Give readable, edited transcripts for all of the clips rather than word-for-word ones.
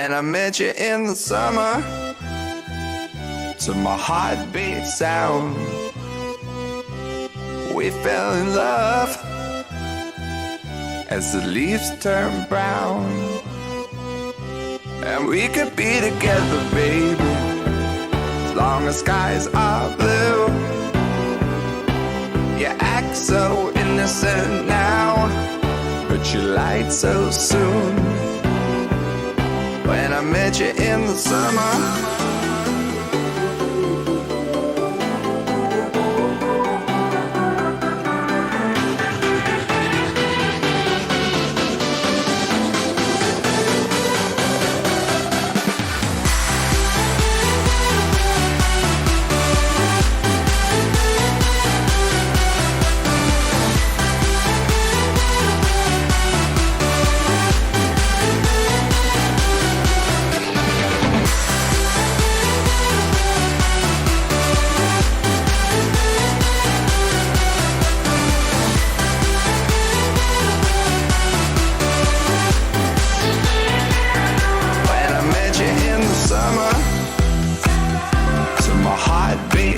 When I met you in the summer, to my heartbeat sound, we fell in love as the leaves turn brown. And we could be together, baby, as long as skies are blue. You act so innocent now, but you lied so soon. When I met you in the summer,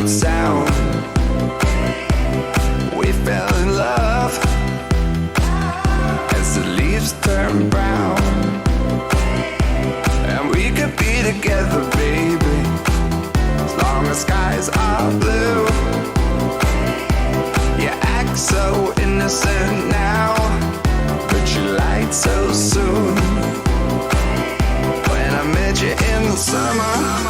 sound, we fell in love as the leaves turn brown. And we could be together, baby, as long as skies are blue. You act so innocent now, but you lied so soon. When I met you in the summer,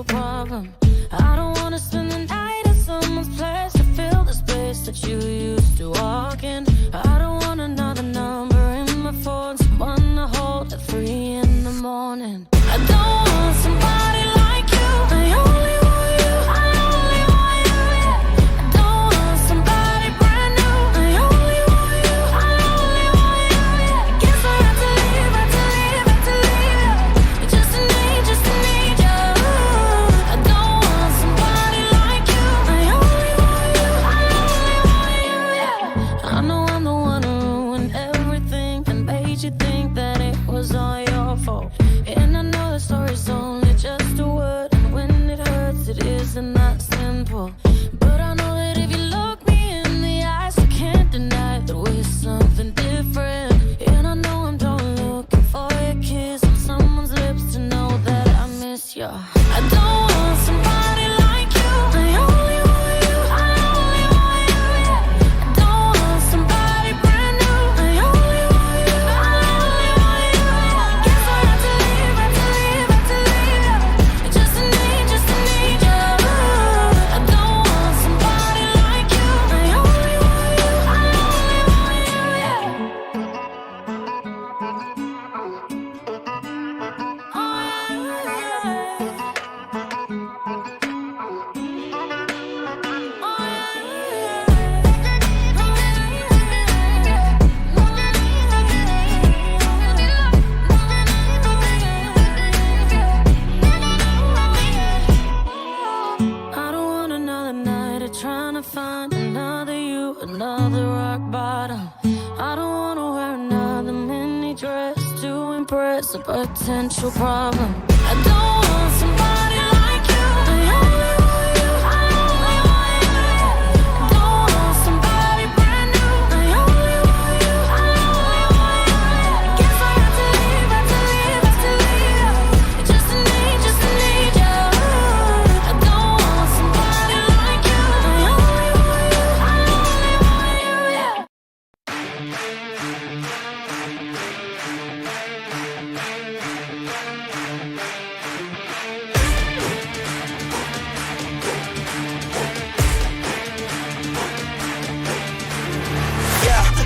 problem. I don't wanna spend the night at someone's place to fill the space that you used to walk in. I don't want another number in my phone, someone to hold at 3 in the morning. I don't want somebody like you. I only want you. I only want you, yeah. I don't want somebody brand new. I only want you. I only want you, yeah. I guess I have to leave, have to leave, have to leave, yeah. Just to need you. I don't want somebody like you. I only want you. I only want you, yeah. I know I'm the one who ruined everything and made you think that it was all your fault. And I know the story's only just a word, and when it hurts, it isn't that simple. But I know that if you look me in the eyes, I can't deny that we're something different. And I know I'm done looking for a kiss on someone's lips to know that I miss you. I don't want somebody like you. wanna find another you, another rock bottom. I don't wanna wear another mini dress to impress a potential problem. I don't want somebody like you. I only want you, I only want you. I don't want somebody brand new. I only want you, I only want you. I guess I have to leave, have to leave, have to leave. Just to need you. I don't want somebody like you. I only want you, I only want you, yeah.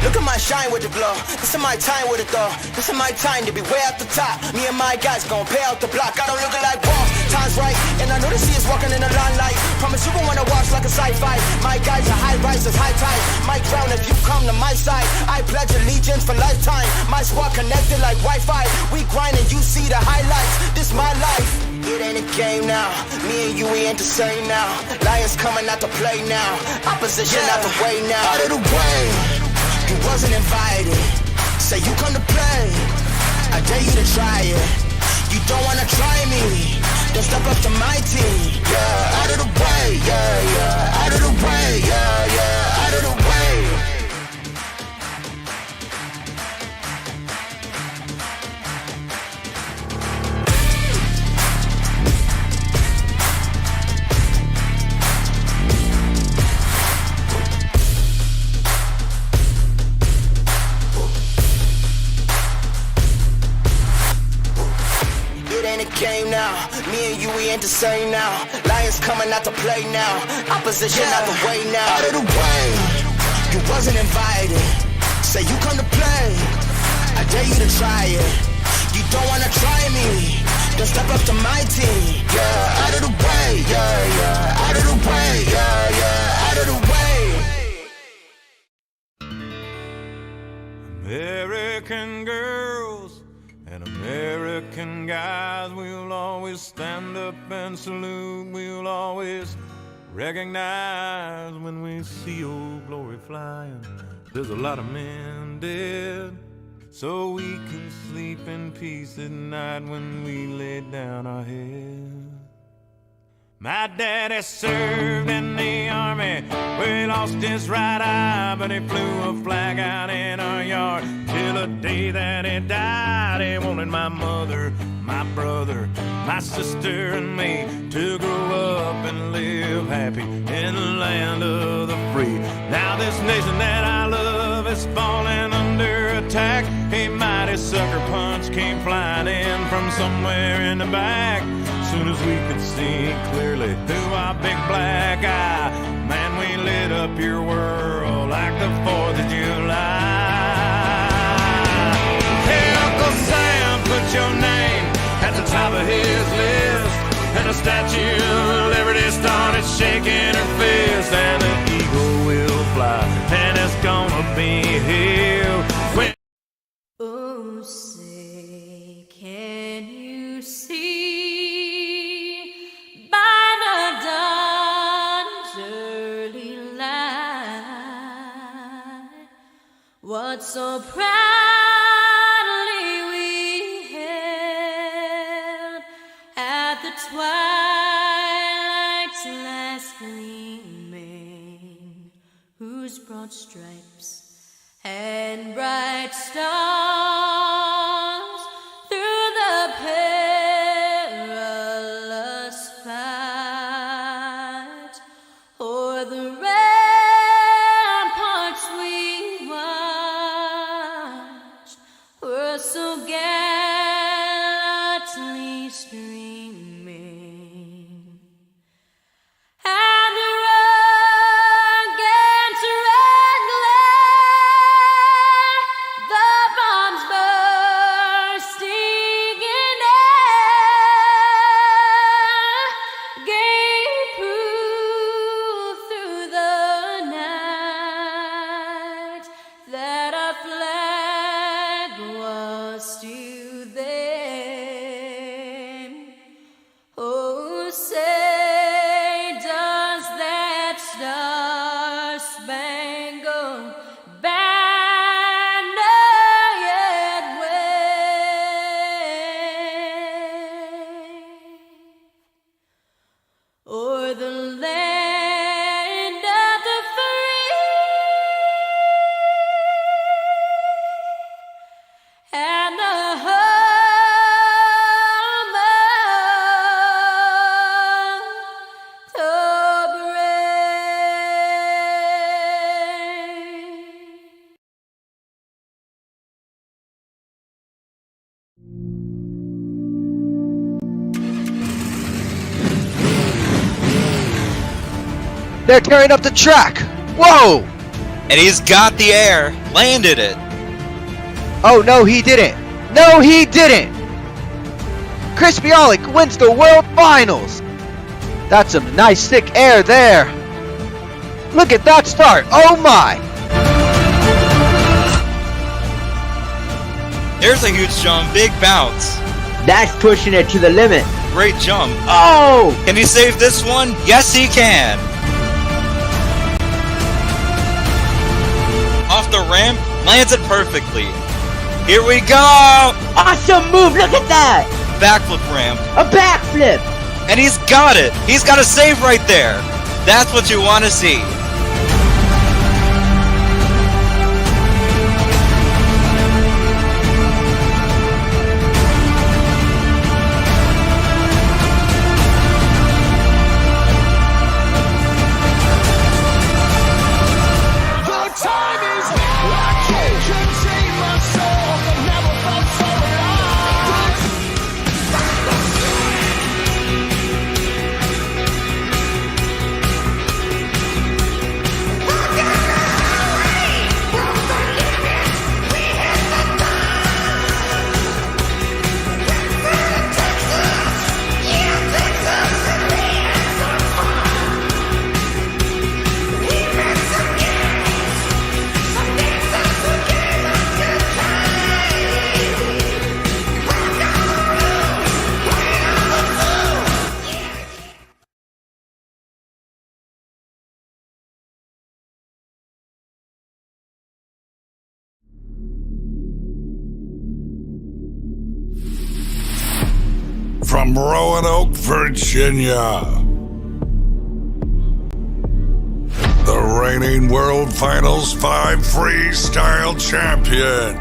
Look at my shine with the glow. This is my time with it though. This is my time to be way at the top. Me and my guys gon' pay out the block. I don't look like boss. Time's right, and I know they see us walking in the limelight. Promise you gon' wanna watch like a sci-fi. My guys are high rises, high tide. My crown if you come to my side. I pledge allegiance for lifetime. My squad connected like Wi-Fi. We grind and you see the highlights. This my life. It ain't a game now. Me and you, we ain't the same now. Lions coming out to play now. Opposition out the way now. Out of the way. You wasn't invited. Say you come to play. I dare you to try it. You don't wanna try me. Then step up to my team. Yeah, out of the way. Yeah, yeah. Out of the way. Yeah, yeah. Out of the way. Game now, me and you, we ain't the same now. Lions coming out to play now. Opposition out the way now. Out of the way, you wasn't invited. Say you come to play. I dare you to try it. You don't wanna try me. Then step up to my team. Yeah, out of the way. Yeah, yeah. Out of the way. Yeah, yeah. Out of the way. American girls and American guys, we'll always stand up and salute. We'll always recognize when we see old glory flying. There's a lot of men dead, so we can sleep in peace at night when we lay down our heads. My daddy served in the army, where he lost his right eye, but he flew a flag out in our yard till the day that he died. He wanted my mother, my brother, my sister and me to grow up and live happy in the land of the free. Now this nation that I love is falling under attack. A mighty sucker punch came flying in from somewhere in the back. Soon as we could see clearly through our big black eye, man, we lit up your world like the 4th of July. Hey, Uncle Sam, put your name at the top of his list, and the Statue of Liberty started shaking her fist, and the eagle will fly, and it's gonna be here when... Oh, say, can you see by the dawn's early light what so proudly we held at the twilight's last gleaming, whose broad stripes and bright stars through the perilous fight o'er the ramparts we watched were so gallantly streaming. And the rugged red glare, the They're tearing up the track! Whoa! And he's got the air, landed it. Oh, no, he didn't! No, he didn't! Chris Bialik wins the World Finals! That's some nice thick air there! Look at that start! Oh my! There's a huge jump, big bounce. That's pushing it to the limit. Great jump. Oh! Can he save this one? Yes, he can. Off the ramp, lands it perfectly. Here we go! Awesome move, look at that! Backflip ramp. A backflip! And he's got it! He's got a save right there! That's what you want to see. From Roanoke, Virginia, the reigning World Finals 5 Freestyle Champion.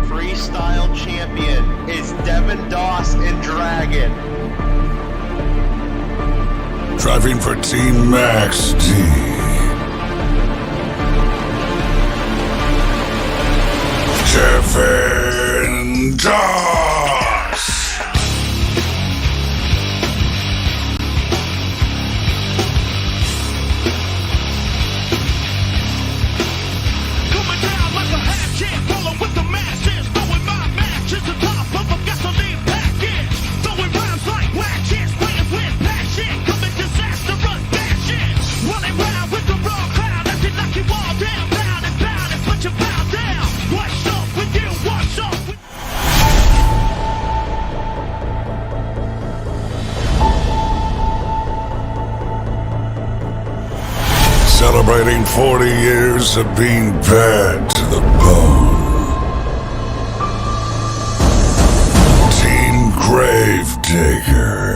Freestyle champion is Devin Doss and Dragon. Driving for Team Max D. Devin Doss. Celebrating 40 years of being bad to the bone. Team Gravedigger.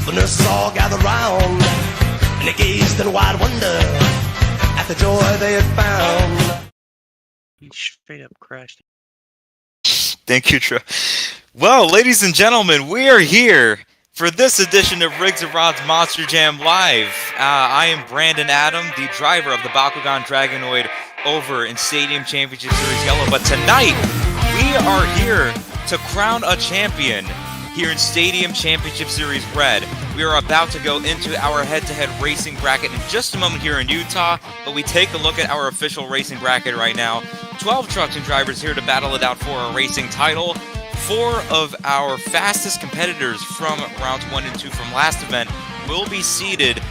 The nurses all gathered round, and they gazed in wide wonder at the joy they had found. He straight up crashed. Thank you, Tro. Well, ladies and gentlemen, we are here for this edition of Riggs and Rod's Monster Jam Live. I am Brandon Adam, the driver of the Bakugan Dragonoid over in Stadium Championship Series Yellow. But tonight, we are here to crown a champion here in Stadium Championship Series Red. We are about to go into our head-to-head racing bracket in just a moment here in Utah, but we take a look at our official racing bracket right now. 12 trucks and drivers here to battle it out for a racing title. 4 of our fastest competitors from rounds 1 and 2 from last event will be seeded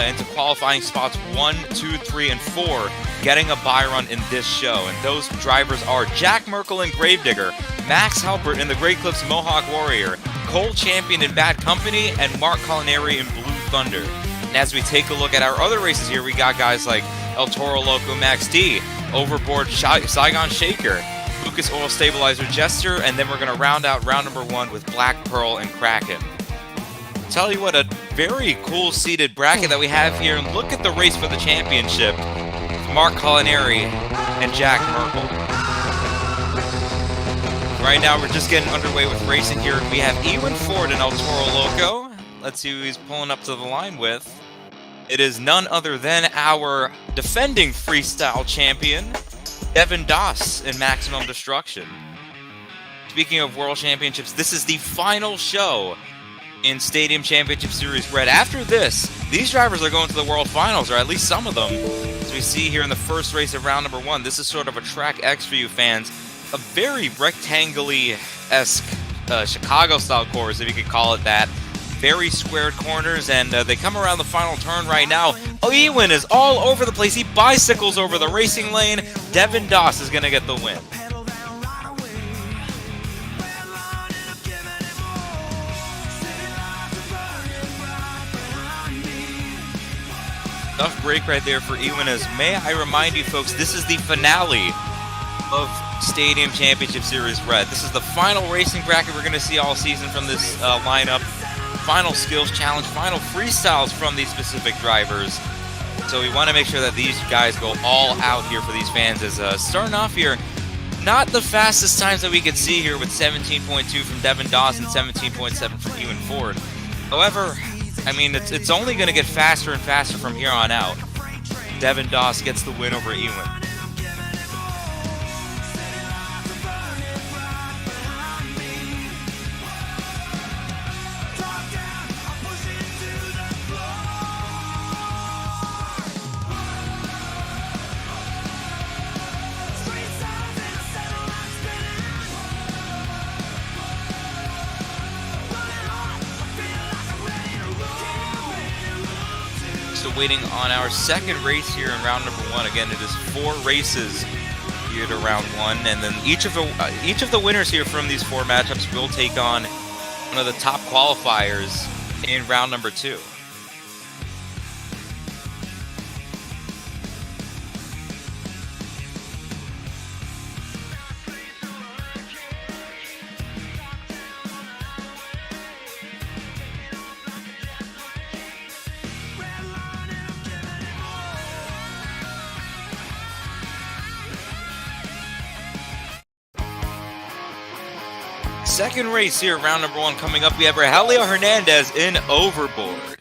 into qualifying spots 1, 2, 3, and 4, getting a bye run in this show. And those drivers are Jack Merkel in Gravedigger, Max Halpert in the Great Clips Mohawk Warrior, Cole Champion in Bad Company, and Mark Culinary in Blue Thunder. And as we take a look at our other races here, we got guys like El Toro Loco Max D, Overboard Saigon Shaker, Lucas Oil Stabilizer Jester, and then we're going to round out round number 1 with Black Pearl and Kraken. Tell you what, a very cool seeded bracket that we have here. And look at the race for the championship. Mark Culinary and Jack Merkel. Right now, we're just getting underway with racing here. We have Ewan Ford and El Toro Loco. Let's see who he's pulling up to the line with. It is none other than our defending freestyle champion, Devin Doss in Maximum Destruction. Speaking of World Championships, this is the final show in Stadium Championship Series Red. After this, these drivers are going to the World Finals, or at least some of them. As we see here in the first race of round number 1, this is sort of a Track X for you fans. A very rectangle-esque Chicago-style course, if you could call it that. Very squared corners, and they come around the final turn right now. Ewan is all over the place. He bicycles over the racing lane. Devin Doss is going to get the win. Tough break right there for Ewan. As may I remind you folks, this is the finale of Stadium Championship Series Red. This is the final racing bracket we're going to see all season from this lineup. Final skills challenge, final freestyles from these specific drivers. So we want to make sure that these guys go all out here for these fans. As starting off here, not the fastest times that we could see here with 17.2 from Devin Doss and 17.7 from Ewan Ford. However, I mean, it's only going to get faster and faster from here on out. Devin Doss gets the win over Ewan. Waiting on our second race here in round number 1. Again, it is 4 races here to round 1, and then each of the winners here from these 4 matchups will take on one of the top qualifiers in round number 2. Second race here, round number 1 coming up. We have Rogelio Hernandez in Overboard.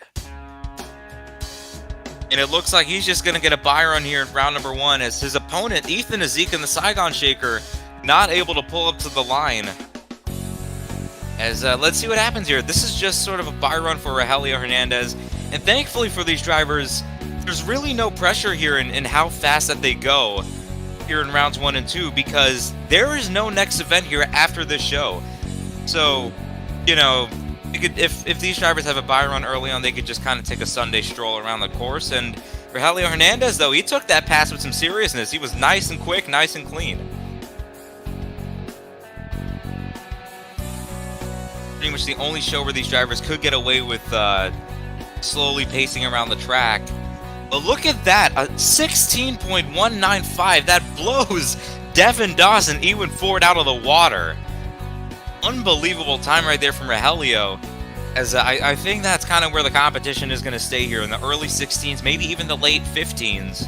And it looks like he's just going to get a bye run here in round number 1 as his opponent, Ethan Azik in the Saigon Shaker, not able to pull up to the line. As let's see what happens here. This is just sort of a bye run for Rogelio Hernandez. And thankfully for these drivers, there's really no pressure here in how fast that they go here in rounds 1 and 2, because there is no next event here after this show. So, you know, if these drivers have a bye run early on, they could just kind of take a Sunday stroll around the course. And Rogelio Hernandez, though, he took that pass with some seriousness. He was nice and quick, nice and clean. Pretty much the only show where these drivers could get away with slowly pacing around the track. But look at that, a 16.195. That blows Devin Doss and Ewan Ford out of the water. Unbelievable time right there from Rogelio. As I think that's kind of where the competition is going to stay here in the early 16s, maybe even the late 15s.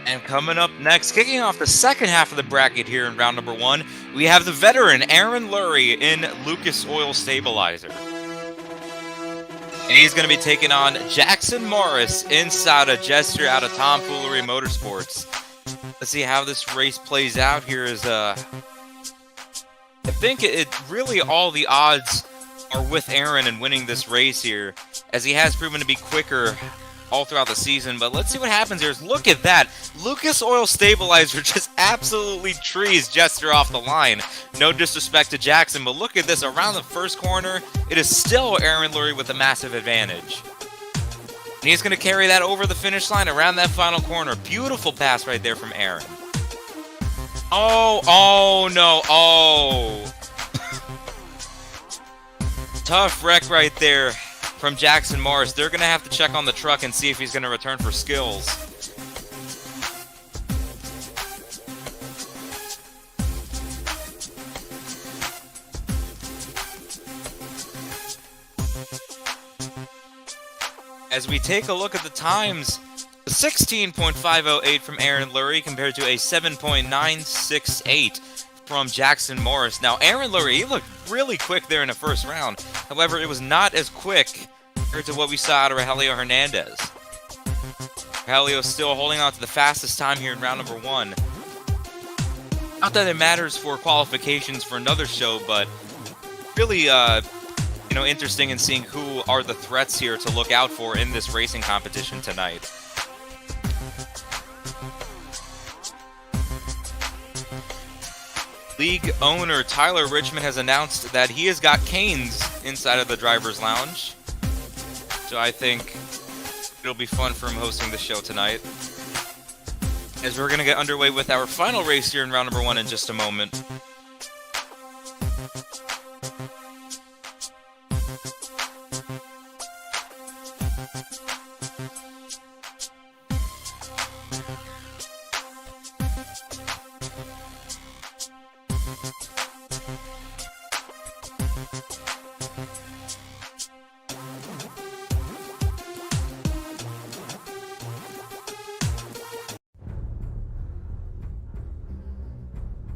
And coming up next, kicking off the second half of the bracket here in round number 1, we have the veteran Aaron Lurie in Lucas Oil Stabilizer. And he's going to be taking on Jackson Morris inside a Jester out of Tomfoolery Motorsports. Let's see how this race plays out here. I think it really all the odds are with Aaron in winning this race here, as he has proven to be quicker all throughout the season. But let's see what happens here. Look at that. Lucas Oil Stabilizer just absolutely trees Jester off the line. No disrespect to Jackson, but look at this. Around the first corner, it is still Aaron Lurie with a massive advantage. And he's going to carry that over the finish line around that final corner. Beautiful pass right there from Aaron. Oh no, oh. Tough wreck right there from Jackson Morris. They're going to have to check on the truck and see if he's going to return for skills. As we take a look at the times, 16.508 from Aaron Lurie compared to a 7.968 from Jackson Morris. Now, Aaron Lurie, he looked really quick there in the first round. However, it was not as quick compared to what we saw out of Rogelio Hernandez. Rogelio still holding on to the fastest time here in round number 1. Not that it matters for qualifications for another show, but really, interesting in seeing who are the threats here to look out for in this racing competition tonight. League owner Tyler Richmond has announced that he has got canes inside of the driver's lounge. So I think it'll be fun for him hosting the show tonight. As we're going to get underway with our final race here in round number 1 in just a moment.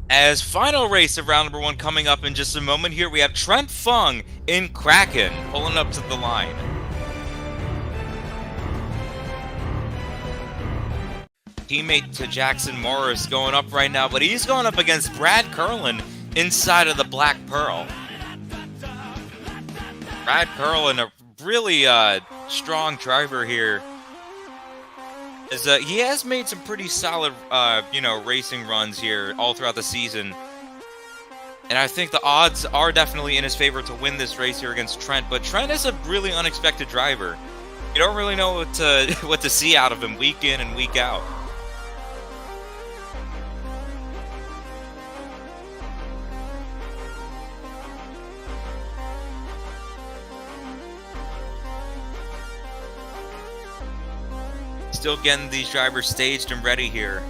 As final race of round number 1 coming up in just a moment, here we have Trent Fung in Kraken pulling up to the line. Teammate to Jackson Morris going up right now, but he's going up against Brad Curlin inside of the Black Pearl. Brad Curlin, a really strong driver here. He has made some pretty solid, racing runs here all throughout the season. And I think the odds are definitely in his favor to win this race here against Trent. But Trent is a really unexpected driver. You don't really know what to see out of him week in and week out. Still getting these drivers staged and ready here.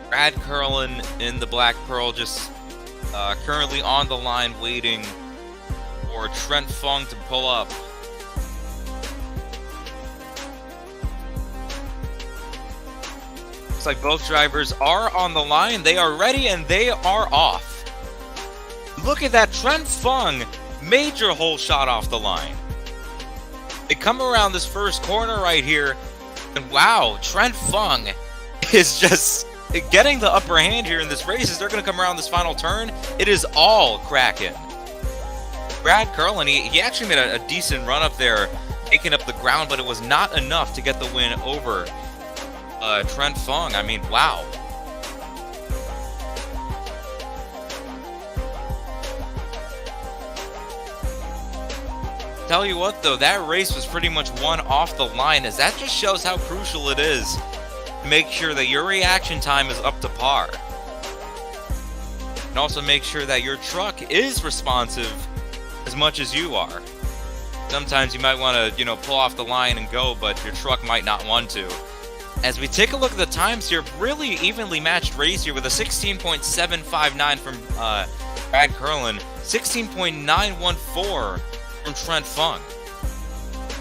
Brad Curlin in the Black Pearl just currently on the line waiting for Trent Fung to pull up. Looks like both drivers are on the line. They are ready and they are off. Look at that, Trent Fung, major hole shot off the line. They come around this first corner right here, and wow, Trent Fung is just getting the upper hand here in this race. As they're going to come around this final turn, it is all Kraken. Brad Curlin, he actually made a decent run up there, taking up the ground, but it was not enough to get the win over Trent Fung. I mean, wow. Tell you what though, that race was pretty much won off the line, as that just shows how crucial it is to make sure that your reaction time is up to par. And also make sure that your truck is responsive as much as you are. Sometimes you might want to, pull off the line and go, but your truck might not want to. As we take a look at the times here, really evenly matched race here with a 16.759 from Brad Curlin, 16.914 from Trent Fung.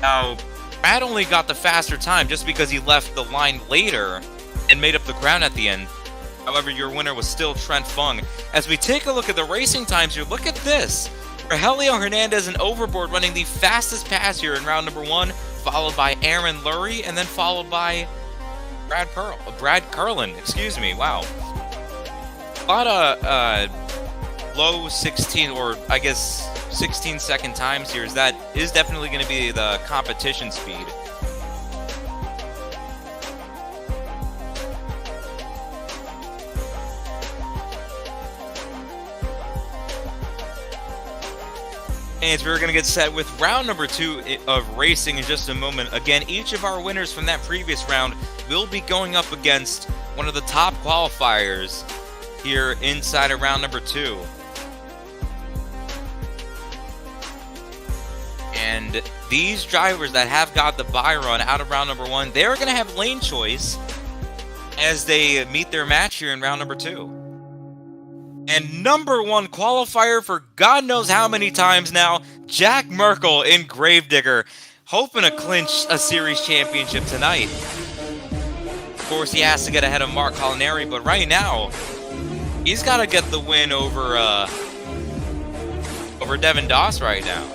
Now, Brad only got the faster time just because he left the line later and made up the ground at the end. However, your winner was still Trent Fung. As we take a look at the racing times here, look at this. Rogelio Hernandez and Overboard running the fastest pass here in round number 1, followed by Aaron Lurie, and then followed by Brad Curlin, excuse me, wow. A lot of low 16, or I guess 16-second times here. That is definitely going to be the competition speed. And we're going to get set with round number 2 of racing in just a moment. Again, each of our winners from that previous round will be going up against one of the top qualifiers here inside of round number 2. And these drivers that have got the bye run out of round number 1, they're going to have lane choice as they meet their match here in round number 2. And number 1 qualifier for God knows how many times now, Jack Merkel in Gravedigger, hoping to clinch a series championship tonight. Of course, he has to get ahead of Mark Collinari, but right now, he's got to get the win over Devin Doss right now.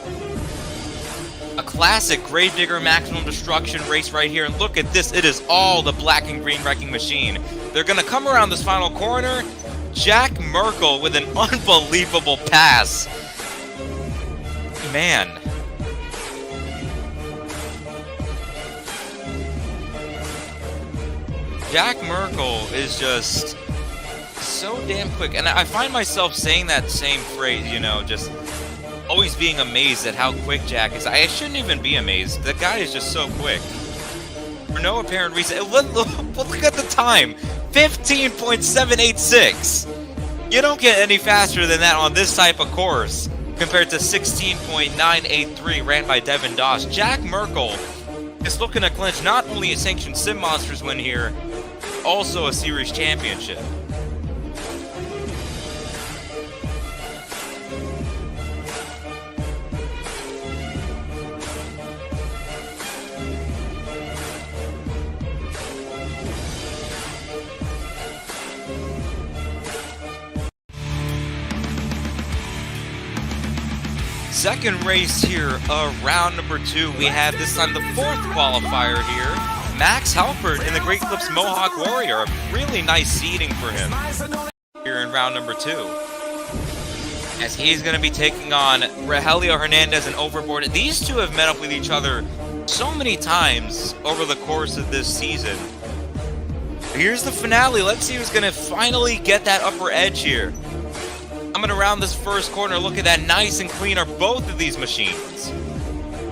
A classic Gravedigger Maximum Destruction race right here, and look at this, it is all the black and green wrecking machine. They're going to come around this final corner. Jack Merkel with an unbelievable pass. Man. Jack Merkel is just so damn quick. And I find myself saying that same phrase, you know, just always being amazed at how quick Jack is. I shouldn't even be amazed. The guy is just so quick. For no apparent reason. Look at the time. 15.786. You don't get any faster than that on this type of course compared to 16.983 ran by Devin Doss. Jack Merkel is looking to clinch not only a Sanctioned Sim Monsters win here, also a series championship. Second race here of round number 2. We have this time the 4th qualifier here. Max Halpert in the Great Clips Mohawk Warrior. A really nice seeding for him here in round number 2. As he's going to be taking on Rogelio Hernandez and Overboard. These two have met up with each other so many times over the course of this season. Here's the finale. Let's see who's going to finally get that upper edge here. Coming around this first corner, look at that, nice and clean are both of these machines.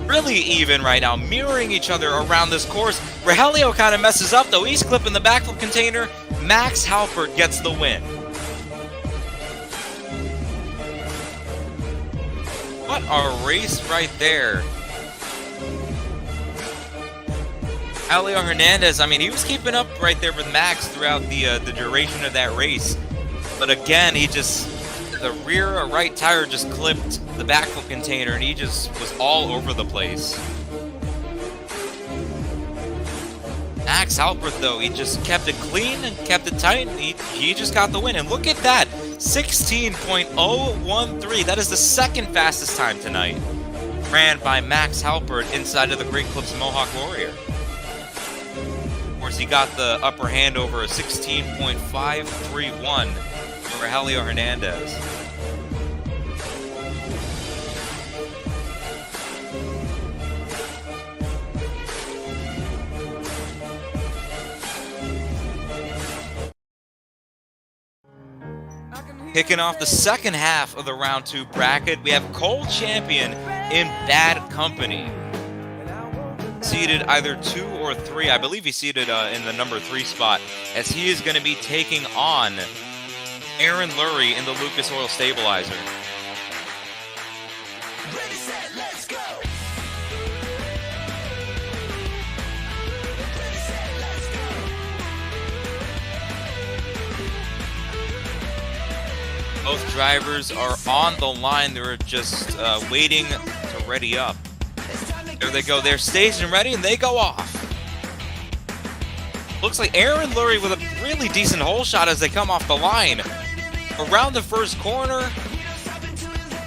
Really even right now, mirroring each other around this course. Rogelio kind of messes up though, he's clipping the backflip container. Max Halpert gets the win. What a race right there. Rogelio Hernandez, I mean, he was keeping up right there with Max throughout the duration of that race. But again, the rear right tire just clipped the backflip container and he just was all over the place. Max Halpert though, he just kept it clean and kept it tight and he just got the win. And look at that, 16.013. That is the second fastest time tonight. Ran by Max Halpert inside of the Great Clips Mohawk Warrior. Of course, he got the upper hand over a 16.531 for Rogelio Hernandez. Kicking off the second half of the round 2 bracket, we have Cole Champion in Bad Company. Seated either 2 or 3. I believe he's seated in the number 3 spot, as he is going to be taking on Aaron Lurie in the Lucas Oil Stabilizer. Ready, set, let's go. Ready, set, let's go. Both drivers are on the line. They're just waiting to ready up. There they go. They're staged and ready, and they go off. Looks like Aaron Lurie with a really decent hole shot as they come off the line. Around the first corner.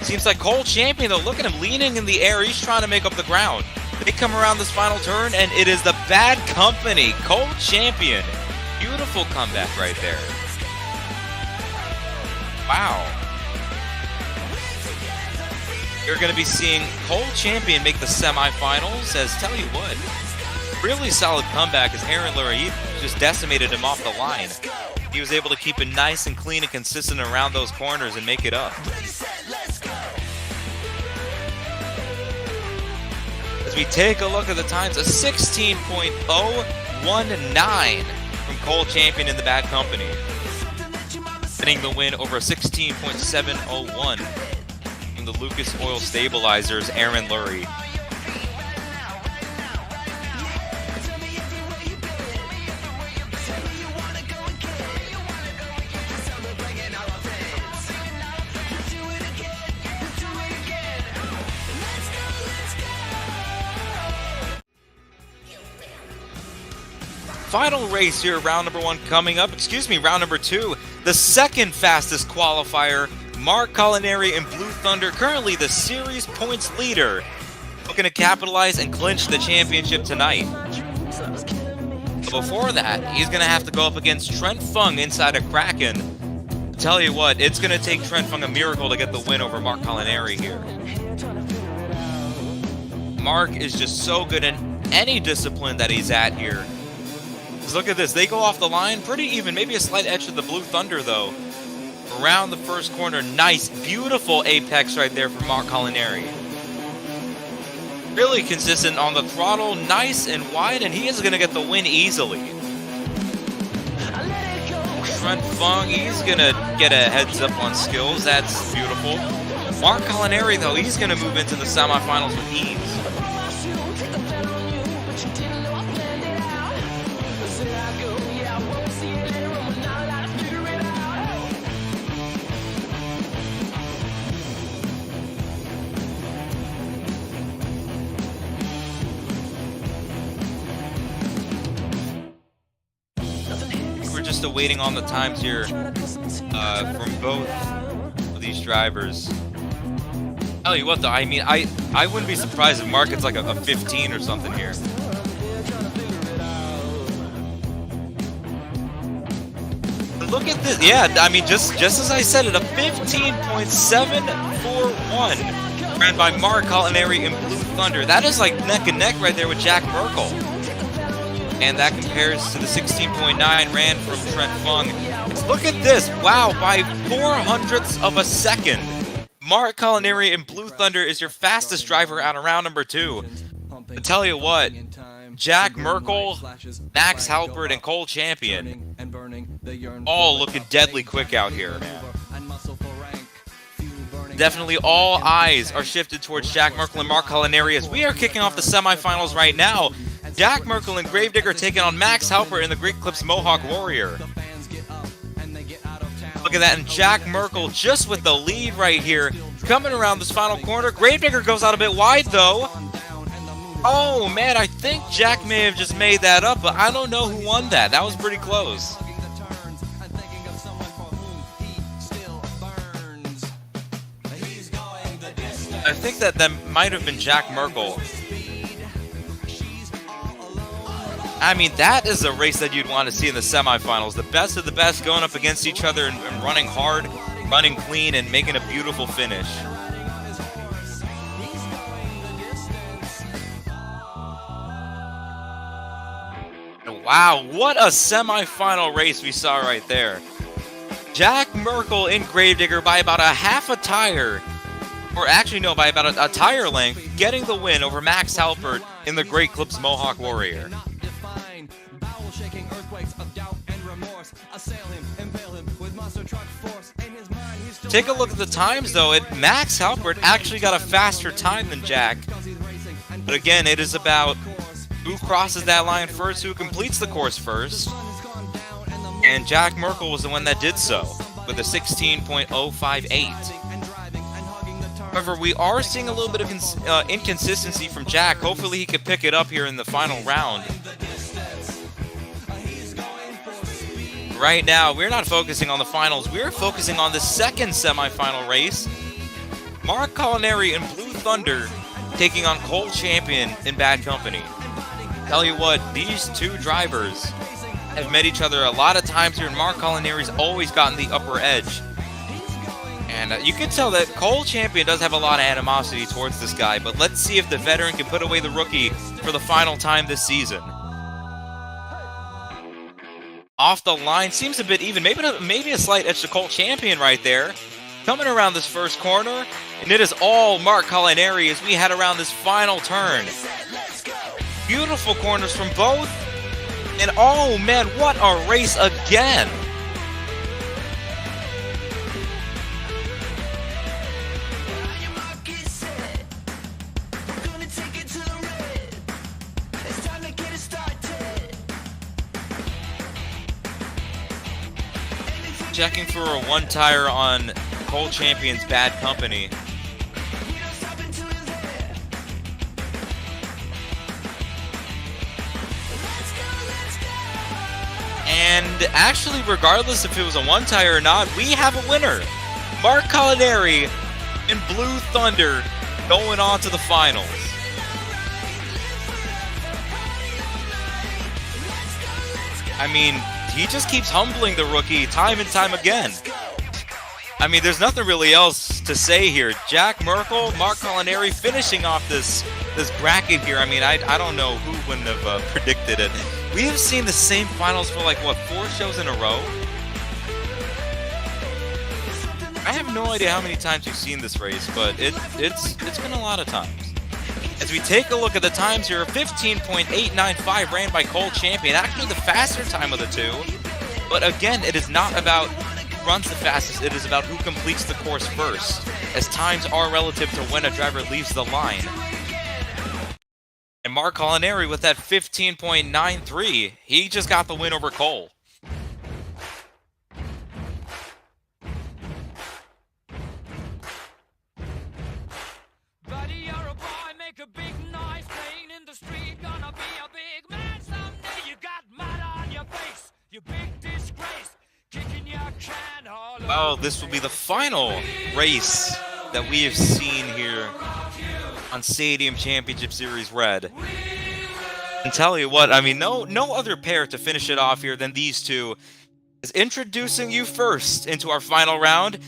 Seems like Cole Champion, though. Look at him leaning in the air. He's trying to make up the ground. They come around this final turn, and it is the Bad Company. Cole Champion. Beautiful comeback right there. Wow. You're going to be seeing Cole Champion make the semifinals. As tell you what, really solid comeback as Aaron Lurie, he just decimated him off the line. He was able to keep it nice and clean and consistent around those corners and make it up. As we take a look at the times, a 16.019 from Cole Champion in the Bad Company. Getting the win over a 16.701 from the Lucas Oil Stabilizers, Aaron Lurie. Final race here, round number 1 coming up. Round number 2. The second fastest qualifier, Mark Collinari in Blue Thunder, currently the series points leader. Looking to capitalize and clinch the championship tonight. But before that, he's going to have to go up against Trent Fung inside of Kraken. Tell you what, it's going to take Trent Fung a miracle to get the win over Mark Collinari here. Mark is just so good in any discipline that he's at here. Look at this. They go off the line pretty even. Maybe a slight edge to the Blue Thunder, though. Around the first corner. Nice, beautiful apex right there from Mark Collinari. Really consistent on the throttle. Nice and wide, and he is going to get the win easily. Trent Fung, he's going to get a heads up on skills. That's beautiful. Mark Collinari, though, he's going to move into the semifinals with ease. Just waiting on the times here from both of these drivers. Tell you what, though, I mean, I wouldn't be surprised if Mark gets like a 15 or something here. Look at this. Yeah, I mean, just as I said it, a 15.741 ran by Mark Collinari in Blue Thunder. That is like neck and neck right there with Jack Merkel. And that compares to the 16.9 ran from Trent Fung. Look at this. Wow, by 0.04 of a second. Mark Collinari in Blue Thunder is your fastest driver out of round number 2. I tell you what, Jack Merkel, Max Halpert, and Cole Champion all looking deadly quick out here. Definitely all eyes are shifted towards Jack Merkel and Mark Collinari as we are kicking off the semifinals right now. Jack Merkel and Gravedigger taking on Max Halpert in the Great Clips Mohawk Warrior. Look at that, and Jack Merkel just with the lead right here. Coming around this final corner. Gravedigger goes out a bit wide, though. Oh, man, I think Jack may have just made that up, but I don't know who won that. That was pretty close. I think that might have been Jack Merkel. I mean, that is a race that you'd want to see in the semifinals. The best of the best going up against each other and running hard, running clean, and making a beautiful finish. Wow, what a semifinal race we saw right there. Jack Merkel in Gravedigger by about a half a tire, or actually no, by about a tire length, getting the win over Max Halpert in the Great Clips Mohawk Warrior. Take a look at the times, though. Max Halpert actually got a faster time than Jack. But again, it is about who crosses that line first, who completes the course first. And Jack Merkel was the one that did so. with a 16.058. However, we are seeing a little bit of inconsistency from Jack. Hopefully he can pick it up here in the final round. Right now, we're not focusing on the finals. We're focusing on the second semifinal race. Mark Culinary and Blue Thunder taking on Cole Champion in Bad Company. Tell you what, these two drivers have met each other a lot of times here, and Mark Culinary's always gotten the upper edge. And you can tell that Cole Champion does have a lot of animosity towards this guy, but let's see if the veteran can put away the rookie for the final time this season. Off the line, seems a bit even, maybe a slight edge to Cole Champion right there. Coming around this first corner, and it is all Mark Culinary as we head around this final turn. Beautiful corners from both, and oh man, what a race again! Checking for a one tire on Cole Champion's Bad Company. And actually, regardless if it was a one tire or not, we have a winner. Mark Culinary and Blue Thunder going on to the finals. I mean, he just keeps humbling the rookie time and time again. I mean, there's nothing really else to say here. Jack Merkel, Mark Culinary finishing off this bracket here. I mean, I don't know who wouldn't have predicted it. We have seen the same finals for like, what, 4 shows in a row? I have no idea how many times you've seen this race, but it's been a lot of times. As we take a look at the times here, 15.895 ran by Cole Champion, actually the faster time of the two. But again, it is not about who runs the fastest, it is about who completes the course first, as times are relative to when a driver leaves the line. And Mark Culinary with that 15.93, he just got the win over Cole. Oh, this will be the final race that we have seen here on Stadium Championship Series Red. And tell you what, I mean, no other pair to finish it off here than these two. Is introducing you first into our final round,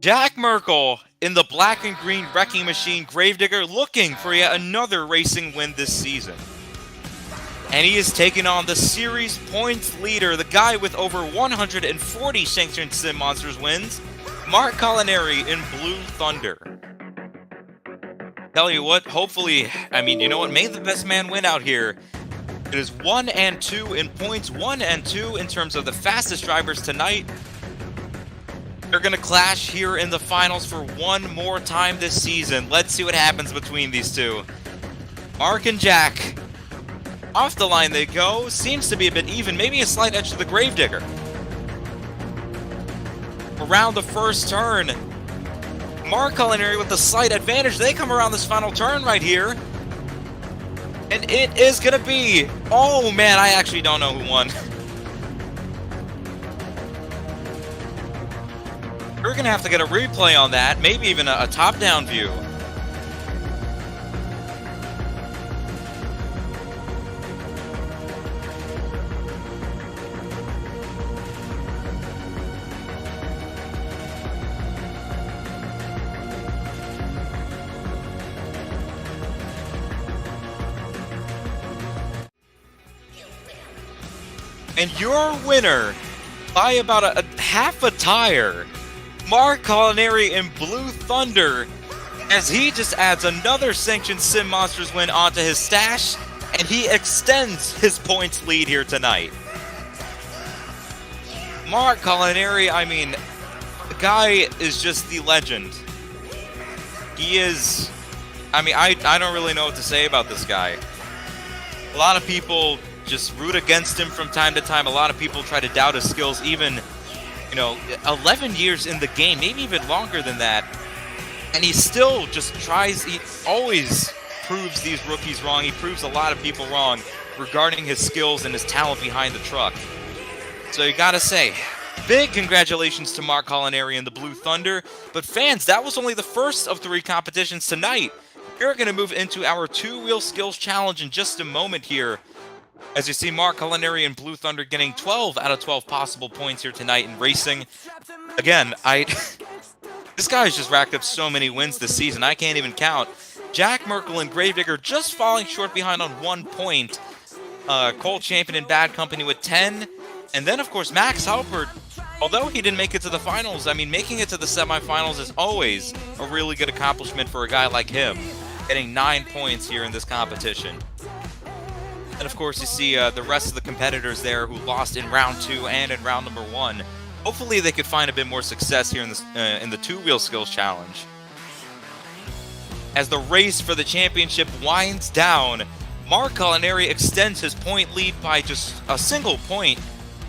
Jack Merkel in the black and green Wrecking Machine Gravedigger, looking for yet another racing win this season. And he is taking on the series points leader, the guy with over 140 Sanctioned Sim Monsters wins, Mark Culinary in Blue Thunder. Tell you what, hopefully, I mean, you know what, may the best man win out here. It is 1 and 2 in points, 1 and 2 in terms of the fastest drivers tonight. They're going to clash here in the finals for one more time this season. Let's see what happens between these two. Mark and Jack. Off the line they go. Seems to be a bit even. Maybe a slight edge to the Gravedigger. Around the first turn. Mark Culinary with the slight advantage. They come around this final turn right here. And it is going to be... Oh, man, I actually don't know who won. We're going to have to get a replay on that. Maybe even a top-down view. And your winner, by about a half a tire, Mark Culinary in Blue Thunder, as he just adds another Sanctioned Sim Monsters win onto his stash, and he extends his points lead here tonight. Mark Culinary, I mean, the guy is just the legend. He is, I mean, I don't really know what to say about this guy. A lot of people just root against him from time to time. A lot of people try to doubt his skills, even 11 years in the game, maybe even longer than that, and he still just tries. He always proves these rookies wrong. He proves a lot of people wrong regarding his skills and his talent behind the truck. So you gotta say, big congratulations to Mark Culinary and the Blue Thunder. But fans, that was only the first of 3 competitions tonight. We're going to move into our 2-wheel skills challenge in just a moment here. As you see, Mark Culinary and Blue Thunder getting 12 out of 12 possible points here tonight in racing. Again, this guy's just racked up so many wins this season, I can't even count. Jack Merkel and Gravedigger just falling short behind on 1 point. Cole Champion in Bad Company with 10. And then, of course, Max Halpert, although he didn't make it to the finals, I mean, making it to the semifinals is always a really good accomplishment for a guy like him, getting 9 points here in this competition. And, of course, you see the rest of the competitors there who lost in round 2 and in round number 1. Hopefully they could find a bit more success here in this in the 2-wheel skills challenge. As the race for the championship winds down, Mark Culinary extends his point lead by just a single point.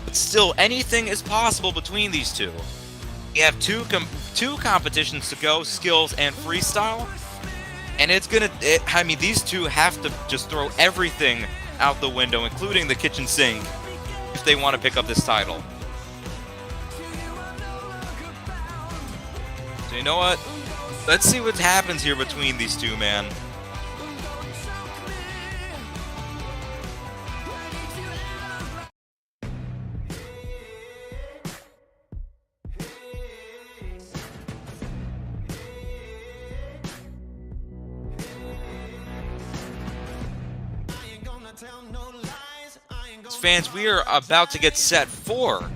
But still, anything is possible between these two. We have two competitions to go, skills and freestyle. And I mean, these two have to just throw everything out the window, including the kitchen sink, if they want to pick up this title. So you know what? Let's see what happens here between these two, man. Fans, we are about to get set for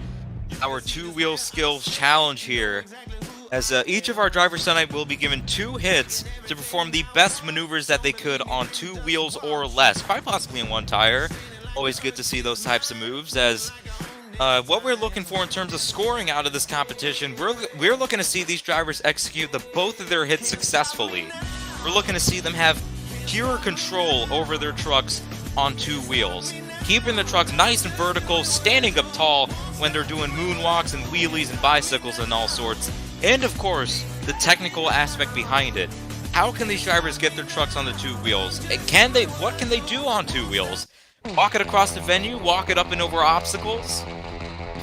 our 2-wheel skills challenge here, as each of our drivers tonight will be given 2 hits to perform the best maneuvers that they could on 2 wheels or less, quite possibly in 1 tire. Always good to see those types of moves, as what we're looking for in terms of scoring out of this competition, we're looking to see these drivers execute both of their hits successfully. We're looking to see them have pure control over their trucks on 2 wheels, keeping the trucks nice and vertical, standing up tall when they're doing moonwalks and wheelies and bicycles and all sorts, and of course, the technical aspect behind it. How can these drivers get their trucks on the 2 wheels? What can they do on 2 wheels? Walk it across the venue, walk it up and over obstacles?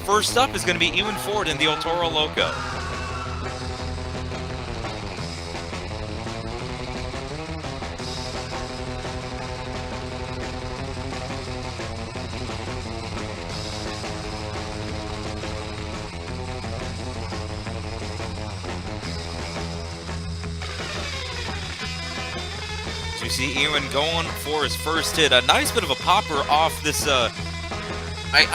First up is going to be Ewan Ford in the El Toro Loco. You see Ewan going for his first hit. A nice bit of a popper off this, I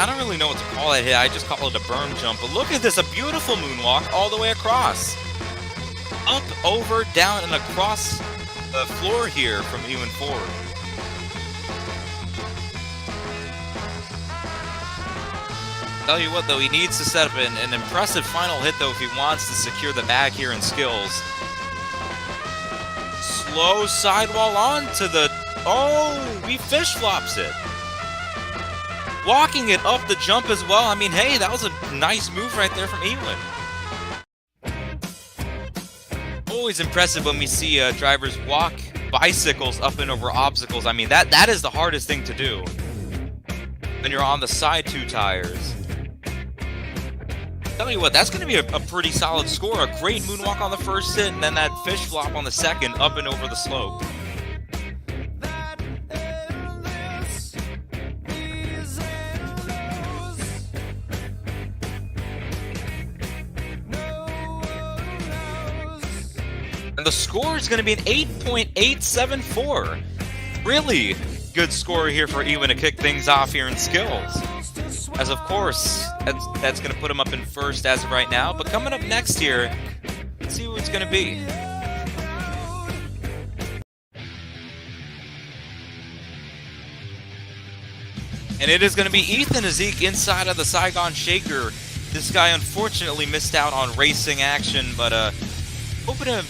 don't really know what to call that hit. I just call it a berm jump. But look at this, a beautiful moonwalk all the way across. Up, over, down, and across the floor here from Ewan Ford. Tell you what, though, he needs to set up an impressive final hit, though, if he wants to secure the bag here in skills. Slow sidewall onto the... Oh, he fish flops it. Walking it up the jump as well. I mean, hey, that was a nice move right there from Ewan. Always impressive when we see drivers walk bicycles up and over obstacles. I mean, that is the hardest thing to do when you're on the side 2 tires. Tell you what, that's going to be a pretty solid score. A great moonwalk on the first hit, and then that fish flop on the second, up and over the slope. And the score is going to be an 8.874. Really good score here for Ewan to kick things off here in skills. As of course, that's going to put him up in first as of right now. But coming up next here, let's see who it's going to be. And it is going to be Ethan Azik inside of the Saigon Shaker. This guy unfortunately missed out on racing action, but hoping to,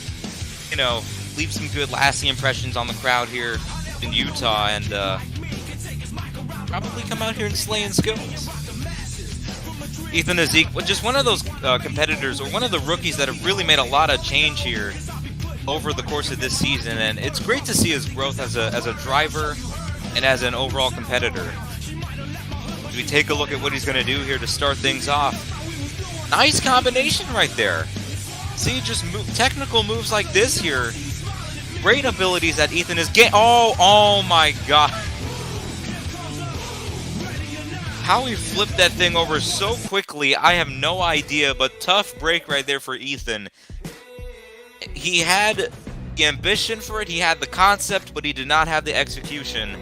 leave some good lasting impressions on the crowd here in Utah, and probably come out here and slay in skills. Ethan Ezek, just one of those competitors, or one of the rookies that have really made a lot of change here over the course of this season, and it's great to see his growth as a driver and as an overall competitor. As we take a look at what he's going to do here to start things off. Nice combination right there. See, just technical moves like this here. Great abilities that Ethan is getting. Oh my God. How he flipped that thing over so quickly, I have no idea, but tough break right there for Ethan. He had the ambition for it, he had the concept, but he did not have the execution,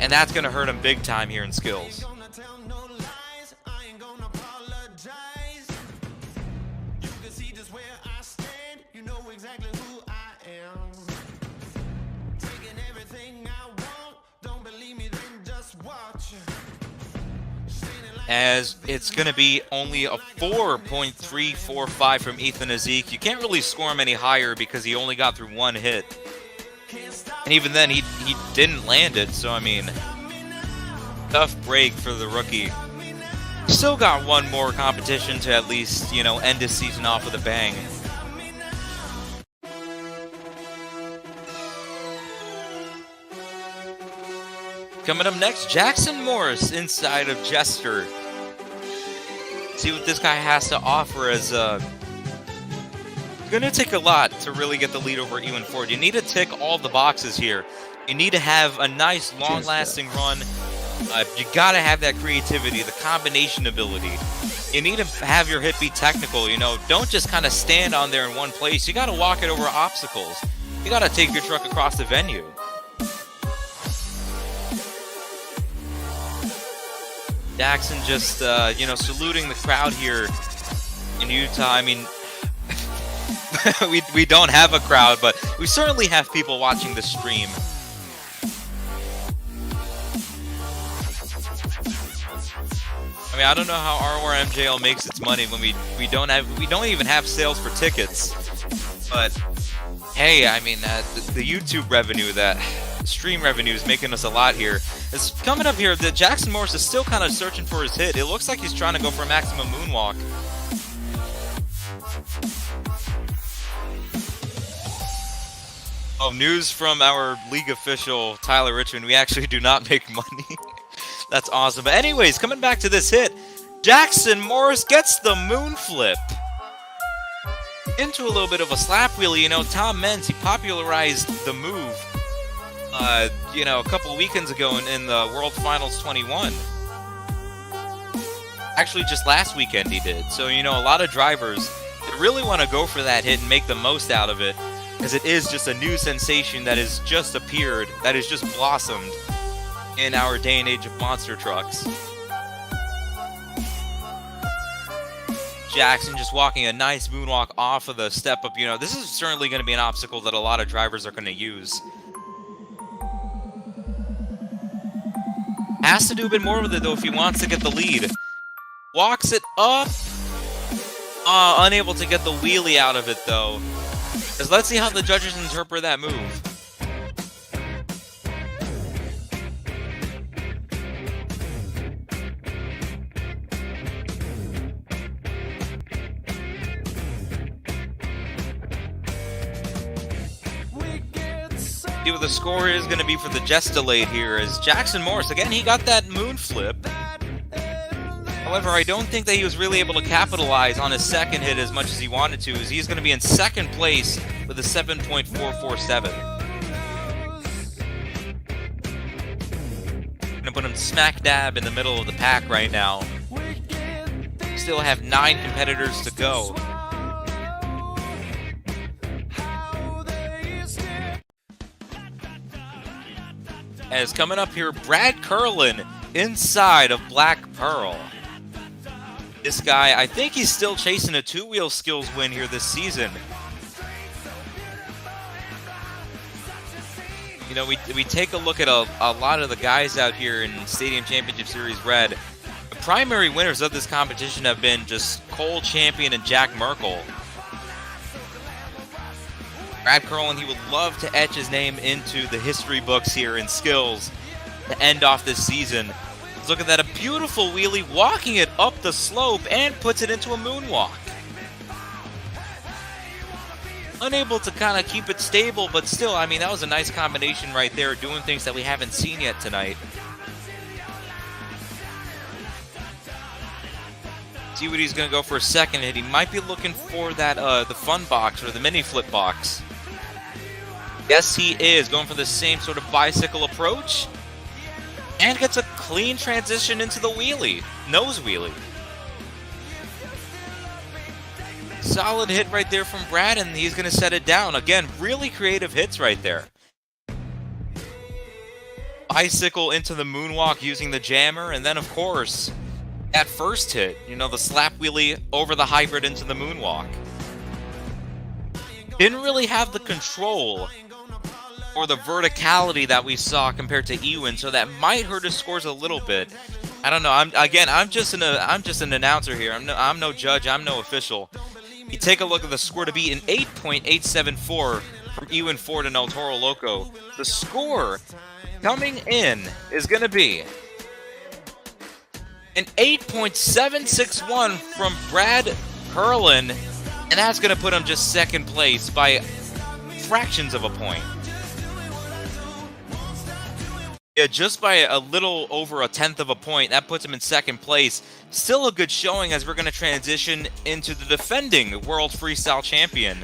and that's going to hurt him big time here in skills. As it's going to be only a 4.345 from Ethan Ezek. You can't really score him any higher because he only got through one hit. And even then, he didn't land it, so I mean, tough break for the rookie. Still got one more competition to at least, you know, end his season off with a bang. Coming up next, Jackson Morris inside of Jester. See what this guy has to offer as it's going to take a lot to really get the lead over Ewan Ford. You need to tick all the boxes here. You need to have a nice, long-lasting run. You got to have that creativity, the combination ability. You need to have your hit be technical, you know. Don't just kind of stand on there in one place. You got to walk it over obstacles. You got to take your truck across the venue. Jackson just, you know, saluting the crowd here in Utah. I mean, we don't have a crowd, but we certainly have people watching the stream. I mean, I don't know how RORMJL makes its money when we don't even have sales for tickets. But hey, I mean, the YouTube revenue, that stream revenue is making us a lot here. It's coming up here that Jackson Morris is still kind of searching for his hit. It looks like he's trying to go for a maximum moonwalk. Oh, news from our league official, Tyler Richmond. We actually do not make money. That's awesome. But anyways, coming back to this hit, Jackson Morris gets the moon flip into a little bit of a slap wheelie. You know, Tom Menz, he popularized the move, you know, a couple weekends ago in the World Finals 21. Actually, just last weekend he did. So, you know, a lot of drivers that really want to go for that hit and make the most out of it, as it is just a new sensation that has just appeared, that has just blossomed in our day and age of monster trucks. Jackson just walking a nice moonwalk off of the step up. You know, this is certainly going to be an obstacle that a lot of drivers are going to use. Has to do a bit more with it, though, if he wants to get the lead. Walks it up. Unable to get the wheelie out of it, though. Because let's see how the judges interpret that move. See what the score is going to be for the Just Delayed here, as Jackson Morris, again, he got that moon flip. However, I don't think that he was really able to capitalize on his second hit as much as he wanted to, as he's going to be in second place with a 7.447. Going to put him smack dab in the middle of the pack right now. Still have 9 competitors to go. As coming up here, Brad Curlin inside of Black Pearl. This guy, I think he's still chasing a 2-wheel skills win here this season. You know, we take a look at a lot of the guys out here in Stadium Championship Series Red. The primary winners of this competition have been just Cole Champion and Jack Merkel. Brad Curlin, he would love to etch his name into the history books here in skills to end off this season. Look at that, a beautiful wheelie, walking it up the slope and puts it into a moonwalk. Unable to kind of keep it stable, but still, I mean, that was a nice combination right there, doing things that we haven't seen yet tonight. See what he's going to go for a second hit. He might be looking for that, the fun box or the mini flip box. Yes, he is going for the same sort of bicycle approach. And gets a clean transition into the wheelie. Nose wheelie. Solid hit right there from Brad, and he's going to set it down. Again, really creative hits right there. Bicycle into the moonwalk using the jammer, and then, of course, that first hit. You know, the slap wheelie over the hybrid into the moonwalk. Didn't really have the control or the verticality that we saw compared to Ewan, so that might hurt his scores a little bit. I don't know. I'm just an announcer here. I'm no judge. I'm no official. You take a look at the score to beat an 8.874 from Ewan Ford and El Toro Loco. The score coming in is going to be an 8.761 from Brad Curlin, and that's going to put him just second place by fractions of a point. Yeah, just by a little over a tenth of a point. That puts him in second place. Still a good showing as we're going to transition into the defending World Freestyle Champion,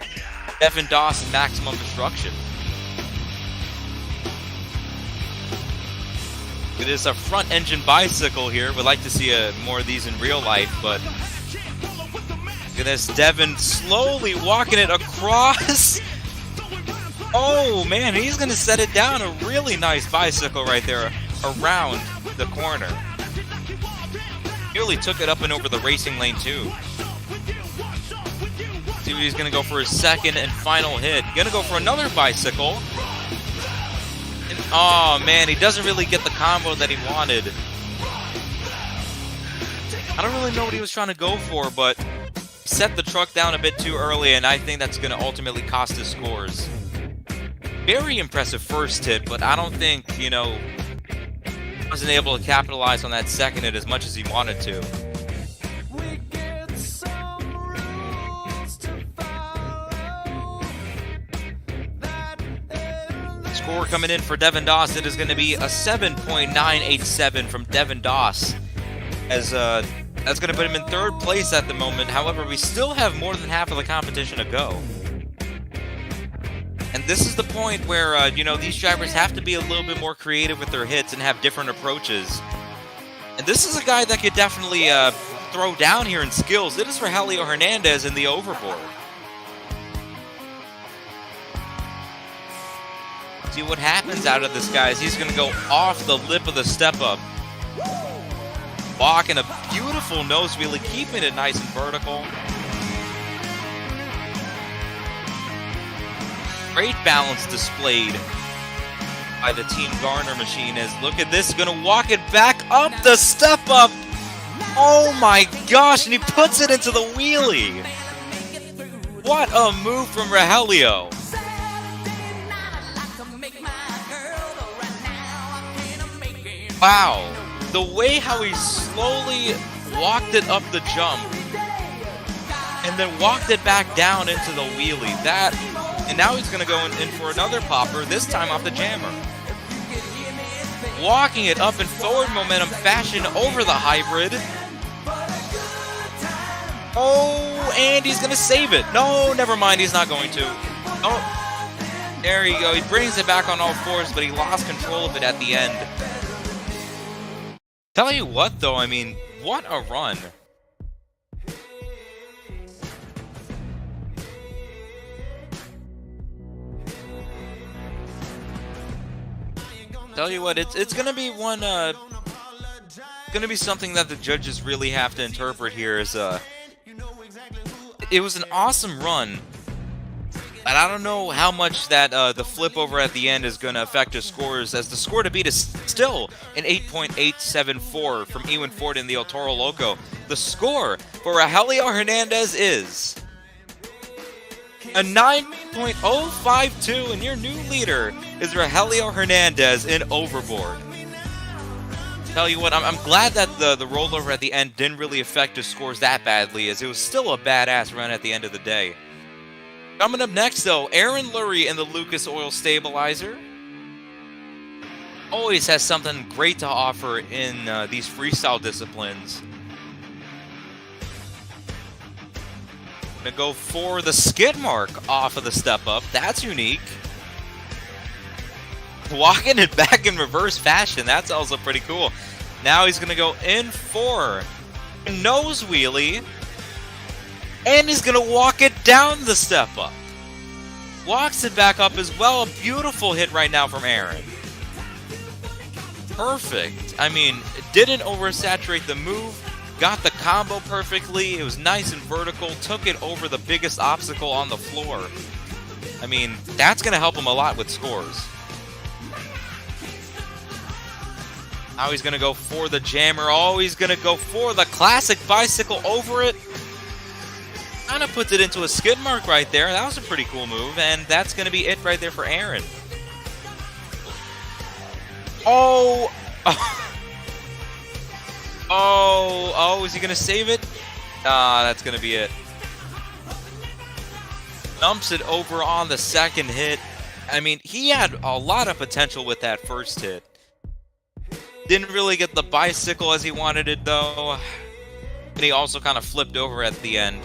Devin Doss, Maximum Destruction. It is a front engine bicycle here. We'd like to see more of these in real life, but look at this. Devin slowly walking it across. Oh man, he's going to set it down. A really nice bicycle right there around the corner. Nearly took it up and over the racing lane too. See what he's going to go for his second and final hit. Going to go for another bicycle. And, oh man, he doesn't really get the combo that he wanted. I don't really know what he was trying to go for, but set the truck down a bit too early, and I think that's going to ultimately cost his scores. Very impressive first hit, but I don't think, you know, wasn't able to capitalize on that second hit as much as he wanted to. Score coming in for Devin Doss, it is going to be a 7.987 from Devin Doss, as that's going to put him in third place at the moment. However, we still have more than half of the competition to go. And this is the point where, you know, these drivers have to be a little bit more creative with their hits and have different approaches. And this is a guy that could definitely throw down here in skills. It is Rogelio Hernandez in the overboard. See what happens out of this guy is he's going to go off the lip of the step-up. Walking a beautiful nose wheelie, keeping it nice and vertical. Great balance displayed by the Team Garner machine as, look at this, going to walk it back up the step up. Oh my gosh, and he puts it into the wheelie. What a move from Rogelio. Wow, the way how he slowly walked it up the jump and then walked it back down into the wheelie. And now he's going to go in for another popper, this time off the jammer. Walking it up in forward momentum fashion over the hybrid. Oh, and he's going to save it. No, never mind, he's not going to. Oh, there you go. He brings it back on all fours, but he lost control of it at the end. Tell you what, though, I mean, what a run. Tell you what, it's gonna be one, gonna be something that the judges really have to interpret here. Is it was an awesome run, and I don't know how much that the flip over at the end is gonna affect his scores, as the score to beat is still an 8.874 from Ewan Ford and the El Toro Loco. The score for Rogelio Hernandez is a 9.052, and your new leader is Rogelio Hernandez in overboard. Tell you what, I'm glad that the rollover at the end didn't really affect his scores that badly, as it was still a badass run at the end of the day. Coming up next, though, Aaron Lurie in the Lucas Oil Stabilizer. Always has something great to offer in these freestyle disciplines. Gonna go for the skid mark off of the step up. That's unique. Walking it back in reverse fashion. That's also pretty cool. Now he's gonna go in for a nose wheelie. And he's gonna walk it down the step up. Walks it back up as well. A beautiful hit right now from Aaron. Perfect. I mean, didn't oversaturate the move. Got the combo perfectly. It was nice and vertical. Took it over the biggest obstacle on the floor. I mean, that's going to help him a lot with scores. Now he's going to go for the jammer. Oh, he's going to go for the classic bicycle over it. Kind of puts it into a skid mark right there. That was a pretty cool move, and that's going to be it right there for Aaron. Oh! Oh, is he going to save it? That's going to be it. Dumps it over on the second hit. I mean, he had a lot of potential with that first hit. Didn't really get the bicycle as he wanted it, though. And he also kind of flipped over at the end.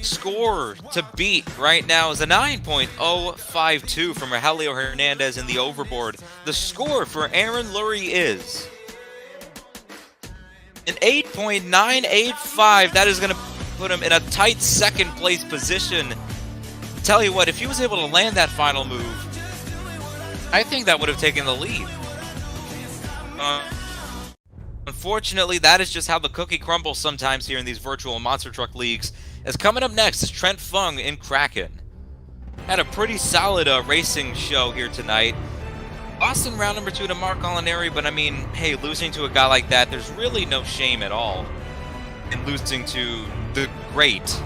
Score to beat right now is a 9.052 from Rogelio Hernandez in the overboard. The score for Aaron Lurie is an 8.985. That is going to put him in a tight second place position. Tell you what, if he was able to land that final move, I think that would have taken the lead. Unfortunately, that is just how the cookie crumbles sometimes here in these virtual monster truck leagues. As coming up next is Trent Fung in Kraken. Had a pretty solid racing show here tonight. Lost in round number 2 to Mark Molinari, but I mean, hey, losing to a guy like that, there's really no shame at all in losing to the great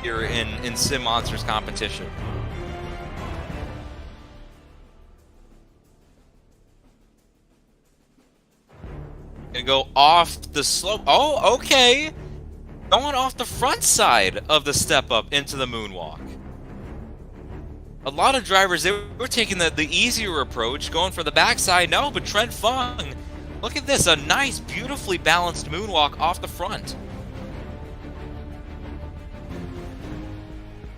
here in Sim Monsters competition. Gonna go off the slope. Oh, okay. Going off the front side of the step up into the moonwalk. A lot of drivers, they were taking the easier approach, going for the backside. No, but Trent Fung, look at this, a nice, beautifully balanced moonwalk off the front.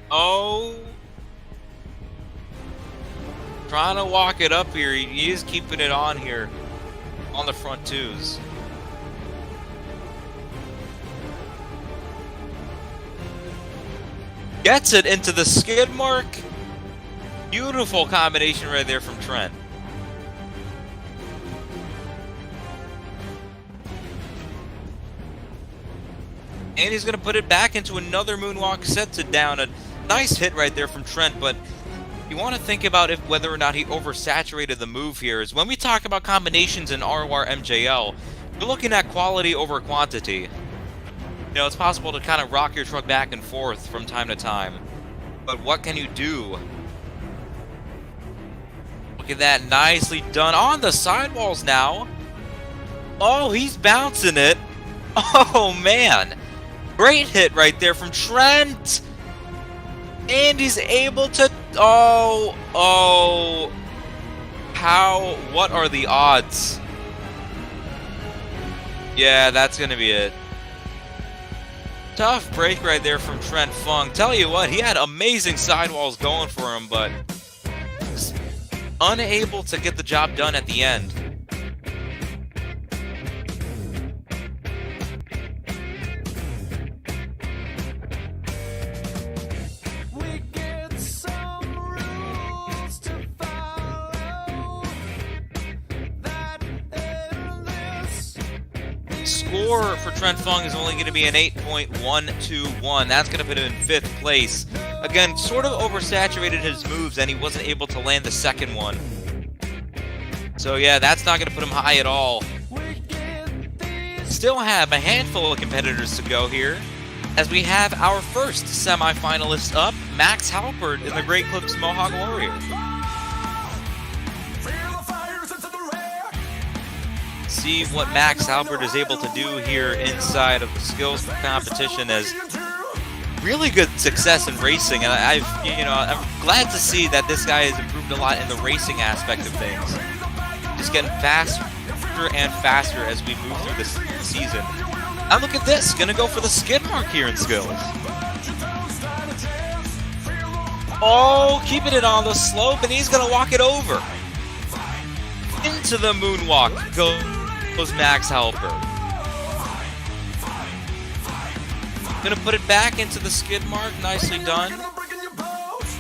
Oh. Trying to walk it up here. He is keeping it on here on the front twos. Gets it into the skid mark. Beautiful combination right there from Trent. And he's going to put it back into another moonwalk, sets it down. A nice hit right there from Trent, but you want to think about whether or not he oversaturated the move here. Is when we talk about combinations in RORMJL, we're looking at quality over quantity. You know, it's possible to kind of rock your truck back and forth from time to time. But what can you do? Look at that, nicely done on the sidewalls now. Oh, he's bouncing it. Oh, man. Great hit right there from Trent. And he's able to... Oh. What are the odds? Yeah, that's going to be it. Tough break right there from Trent Fung. Tell you what, he had amazing sidewalls going for him, but was unable to get the job done at the end. Score for Trent Fung is only going to be an 8.121. That's going to put him in 5th place. Again, sort of oversaturated his moves, and he wasn't able to land the second one. So yeah, that's not going to put him high at all. still have a handful of competitors to go here, as we have our first semi-finalist up, Max Halpert in the Great Clips Mohawk Warrior. See what Max Halpert is able to do here inside of the skills competition, as really good success in racing, and I'm glad to see that this guy has improved a lot in the racing aspect of things. Just getting faster and faster as we move through this season. Now look at this, gonna go for the skid mark here in skills. Oh, keeping it on the slope, and he's gonna walk it over. Into the moonwalk goes Max Halpert. Gonna put it back into the skid mark, nicely done.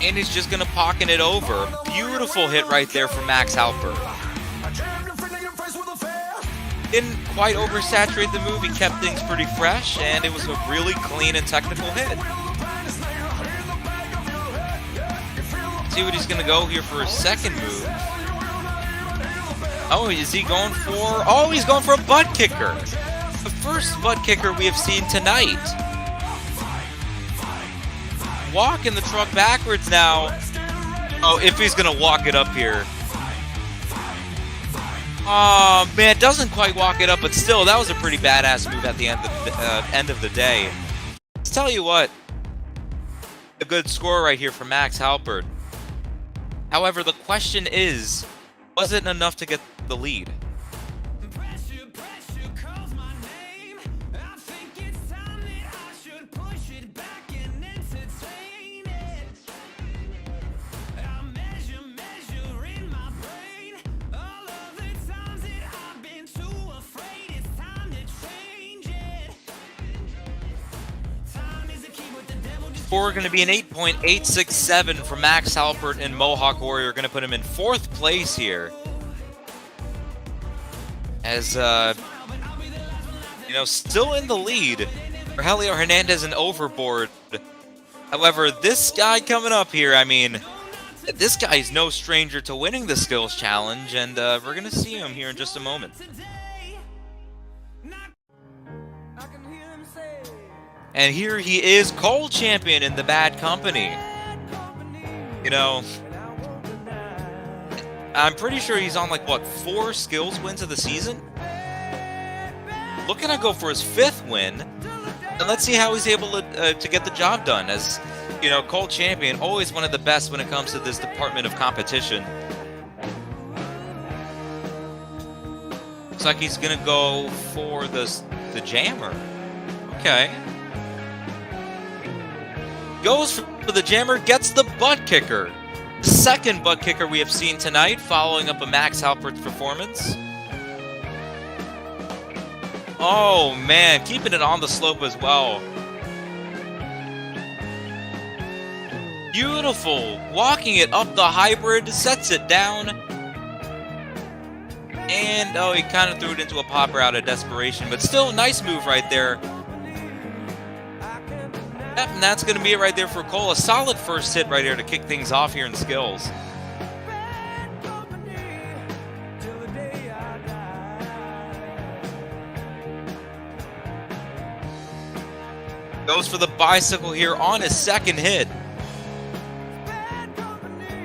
And he's just gonna pocket it over. Beautiful hit right there from Max Halpert. Didn't quite oversaturate the move, he kept things pretty fresh, and it was a really clean and technical hit. See what he's gonna go here for his second move. Oh, is he going for... Oh, he's going for a butt kicker. The first butt kicker we have seen tonight. Walking the truck backwards now. Oh, if he's gonna walk it up here. Oh, man, doesn't quite walk it up, but still, that was a pretty badass move at the end of the day. Let's tell you what. A good score right here from Max Halpert. However, the question is, was it enough to get the lead? Score going to be an 8.867 for Max Halpert and Mohawk Warrior. Going to put him in 4th place here. As, still in the lead. Rogelio Hernandez and Overboard. However, this guy coming up here, I mean, this guy is no stranger to winning the skills challenge, and we're going to see him here in just a moment. And here he is, Cole Champion in the Bad Company. I'm pretty sure he's on, 4 skills wins of the season? Looking to go for his 5th win. And let's see how he's able to get the job done. As, Cole Champion, always one of the best when it comes to this department of competition. Looks like he's going to go for the jammer. Okay. Goes for the jammer, gets the butt kicker. Second butt kicker we have seen tonight, following up a Max Halpert's performance. Oh man, keeping it on the slope as well. Beautiful, walking it up the hybrid, sets it down. And, oh, he kind of threw it into a popper out of desperation, but still, nice move right there. Yep, and that's going to be it right there for Cole. A solid first hit right here to kick things off here in skills. Goes for the bicycle here on his second hit.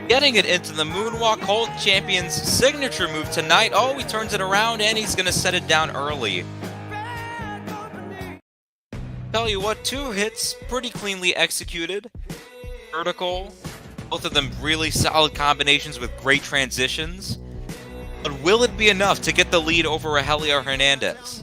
Getting it into the moonwalk, Cole Champion's signature move tonight. Oh, he turns it around and he's going to set it down early. Tell you what, 2 hits, pretty cleanly executed. Vertical, both of them really solid combinations with great transitions. But will it be enough to get the lead over Rogelio Hernandez?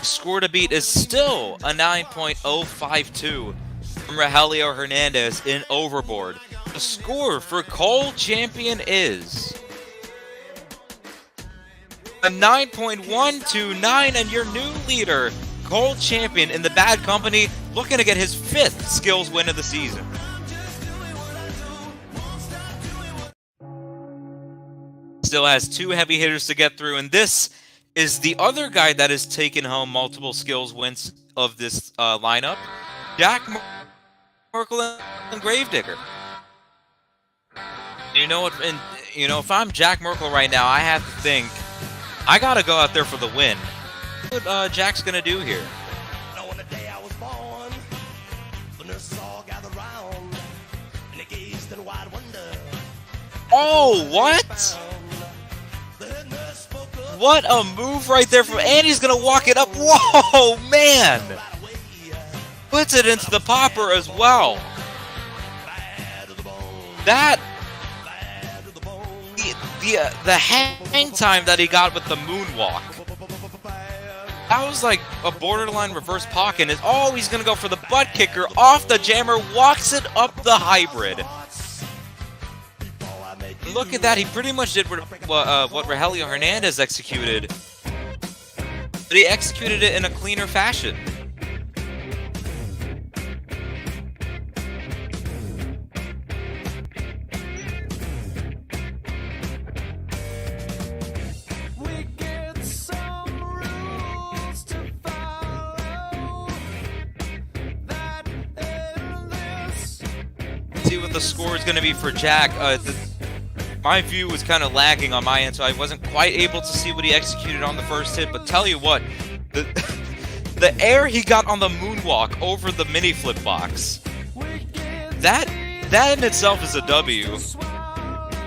Score to beat is still a 9.052 from Rogelio Hernandez in Overboard. The score for Cole Champion is a 9.129, and your new leader, Cole Champion in the Bad Company, looking to get his 5th skills win of the season. Still has 2 heavy hitters to get through, and this is the other guy that has taken home multiple skills wins of this lineup. Jack Merkel and Gravedigger. You know what? And you know, if I'm Jack Merkel right now, I have to think I gotta go out there for the win. What Jack's gonna do here? On the day I was born, the nurses all gathered round, and they gazed in wide wonder. Oh, what? The head nurse spoke up What a move right there from, and he's gonna walk it up. Whoa, man! right away. Puts it into the popper as well. Bad to the bone, That bad to the bone. the hang time that he got with the moonwalk. That was like a borderline reverse pocket. Is oh, he's gonna go for the butt kicker off the jammer, walks it up the hybrid. Look at that, he pretty much did what Rogelio Hernandez executed, but he executed it in a cleaner fashion. See what the score is going to be for Jack. My view was kind of lagging on my end, so I wasn't quite able to see what he executed on the first hit. But tell you what, the air he got on the moonwalk over the mini flip box, that in itself is a W.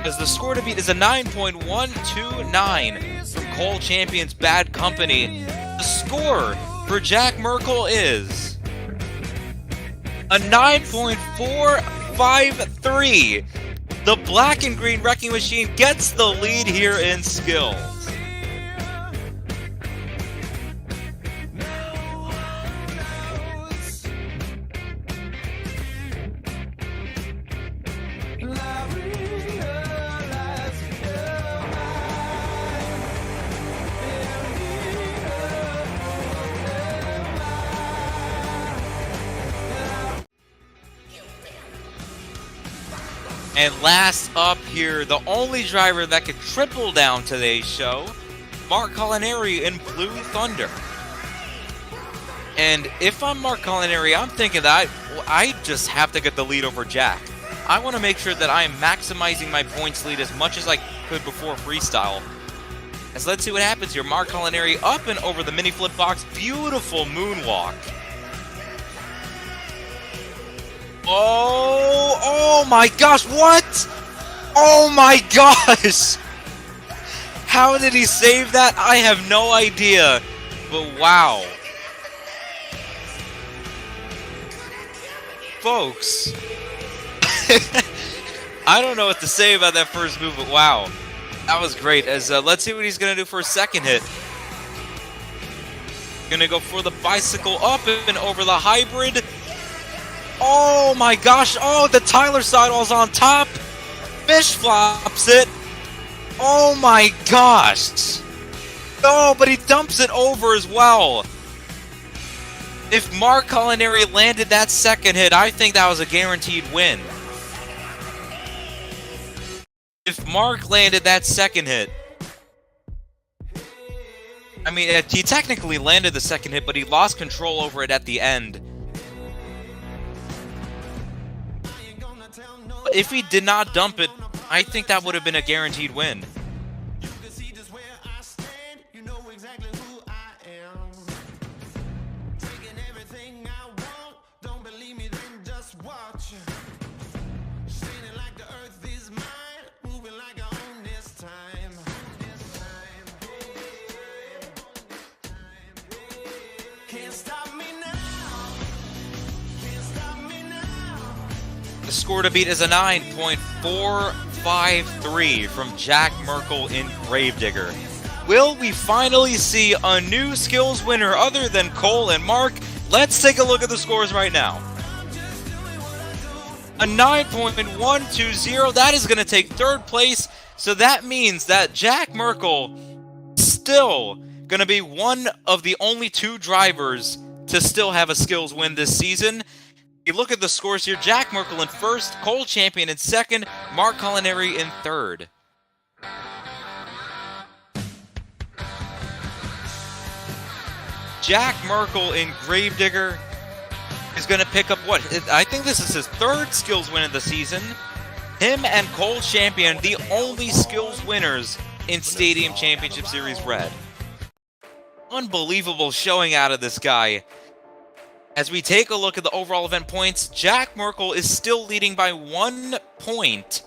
As the score to beat is a 9.129 from Cole Champion's Bad Company. The score for Jack Merkel is a 9.453. The black and green wrecking machine gets the lead here in skills. And last up here, the only driver that could triple down today's show, Mark Culinary in Blue Thunder. And if I'm Mark Culinary, I'm thinking that I just have to get the lead over Jack. I want to make sure that I am maximizing my points lead as much as I could before freestyle. As let's see what happens here. Mark Culinary up and over the mini flip box. Beautiful moonwalk. Oh my gosh, what? Oh my gosh! How did he save that? I have no idea, but wow. Folks, I don't know what to say about that first move, but wow. That was great. As let's see what he's going to do for a second hit. Going to go for the bicycle up and over the hybrid. Oh my gosh, oh, the Tyler sidewall's on top. Fish flops it. Oh my gosh. Oh, but he dumps it over as well. If Mark Culinary landed that second hit, I think that was a guaranteed win. If Mark landed that second hit, I mean, he technically landed the second hit, but he lost control over it at the end. If he did not dump it, I think that would have been a guaranteed win. The score to beat is a 9.453 from Jack Merkel in Gravedigger. Will we finally see a new skills winner other than Cole and Mark? Let's take a look at the scores right now. A 9.120, that is going to take third place, so that means that Jack Merkel still going to be one of the only two drivers to still have a skills win this season. You look at the scores here, Jack Merkel in first, Cole Champion in second, Mark Culinary in third. Jack Merkel in Gravedigger He's going to pick up what? I think this is his third skills win of the season. Him and Cole Champion, the only skills winners in Stadium Championship Series Red. Unbelievable showing out of this guy. As we take a look at the overall event points, Jack Merkel is still leading by 1 point.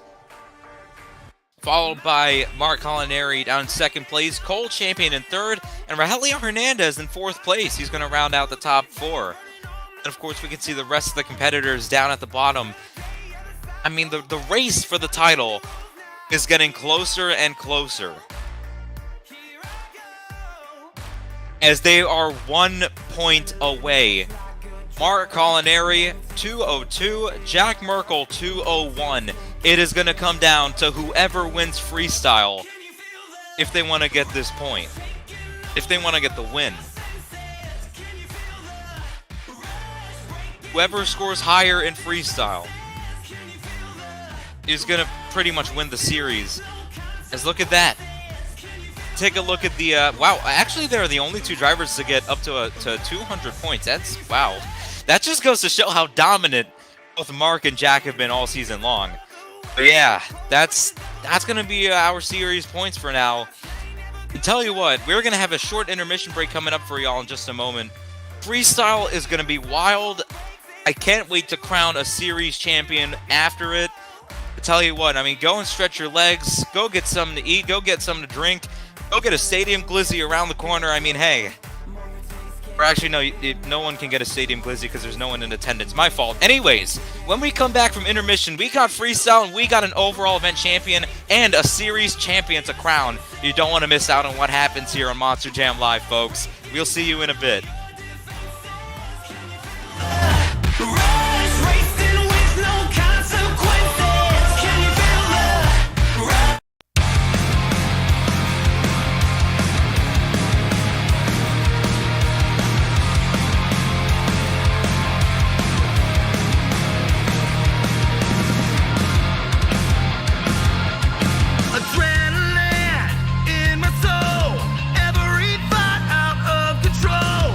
Followed by Mark Collinari down in second place, Cole Champion in third, and Rahelio Hernandez in fourth place. He's going to round out the top 4. And of course, we can see the rest of the competitors down at the bottom. I mean, the race for the title is getting closer and closer. As they are 1 point away. Mark Collinari, 202. Jack Merkel, 201. It is going to come down to whoever wins freestyle if they want to get this point. If they want to get the win. Whoever scores higher in freestyle is going to pretty much win the series. As look at that. Take a look at the, wow, actually they're the only 2 drivers to get up to 200 points. That's, wow. That just goes to show how dominant both Mark and Jack have been all season long. But yeah, that's going to be our series points for now. And tell you what, we're going to have a short intermission break coming up for y'all in just a moment. Freestyle is going to be wild. I can't wait to crown a series champion after it. I tell you what, I mean, go and stretch your legs, go get something to eat, go get something to drink, go get a Stadium Glizzy around the corner. I mean, hey. Or actually, no, no one can get a Stadium Glizzy because there's no one in attendance. My fault. Anyways, when we come back from intermission, we got freestyle and we got an overall event champion and a series champion to crown. You don't want to miss out on what happens here on Monster Jam Live, folks. We'll see you in a bit. Adrenaline in my soul, every fight out of control.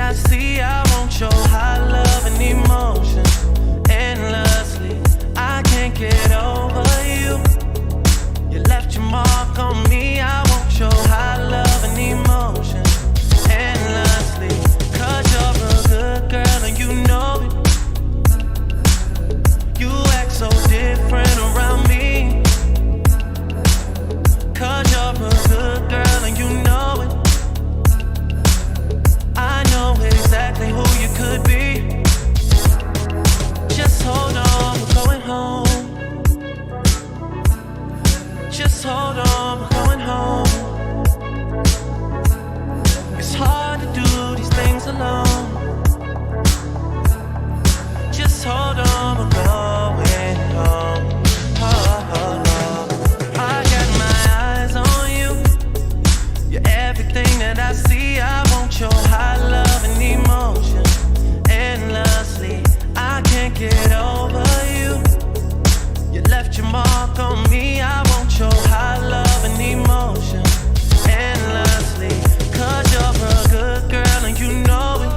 I see, I won't show high love and emotion endlessly. I can't get over you. You left your mark on me. I won't show high love and emotion endlessly. 'Cause you're a good girl and you know it. You act so different around me. 'Cause you're a good girl and you know it. I know exactly who you could be. Just hold on, we're going home. Just hold on, we're going home. It's hard to do these things alone. Just hold on, we're going home. Oh, oh, oh. I got my eyes on you. You're everything that I see. I want your high love and emotion endlessly. I can't get over you. You left your mark on me. I want your high love and emotion endlessly. 'Cause you're a good girl and you know it.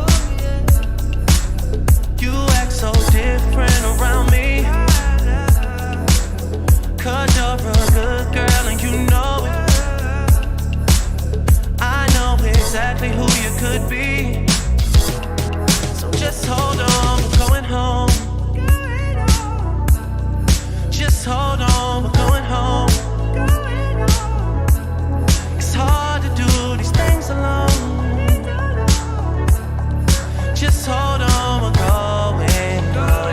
You act so different around me. 'Cause you're a good girl and you know it. I know exactly who you could be. So just hold on, we're going home. Just hold on, we're going home. It's hard to do these things alone. Just hold on, we're going home.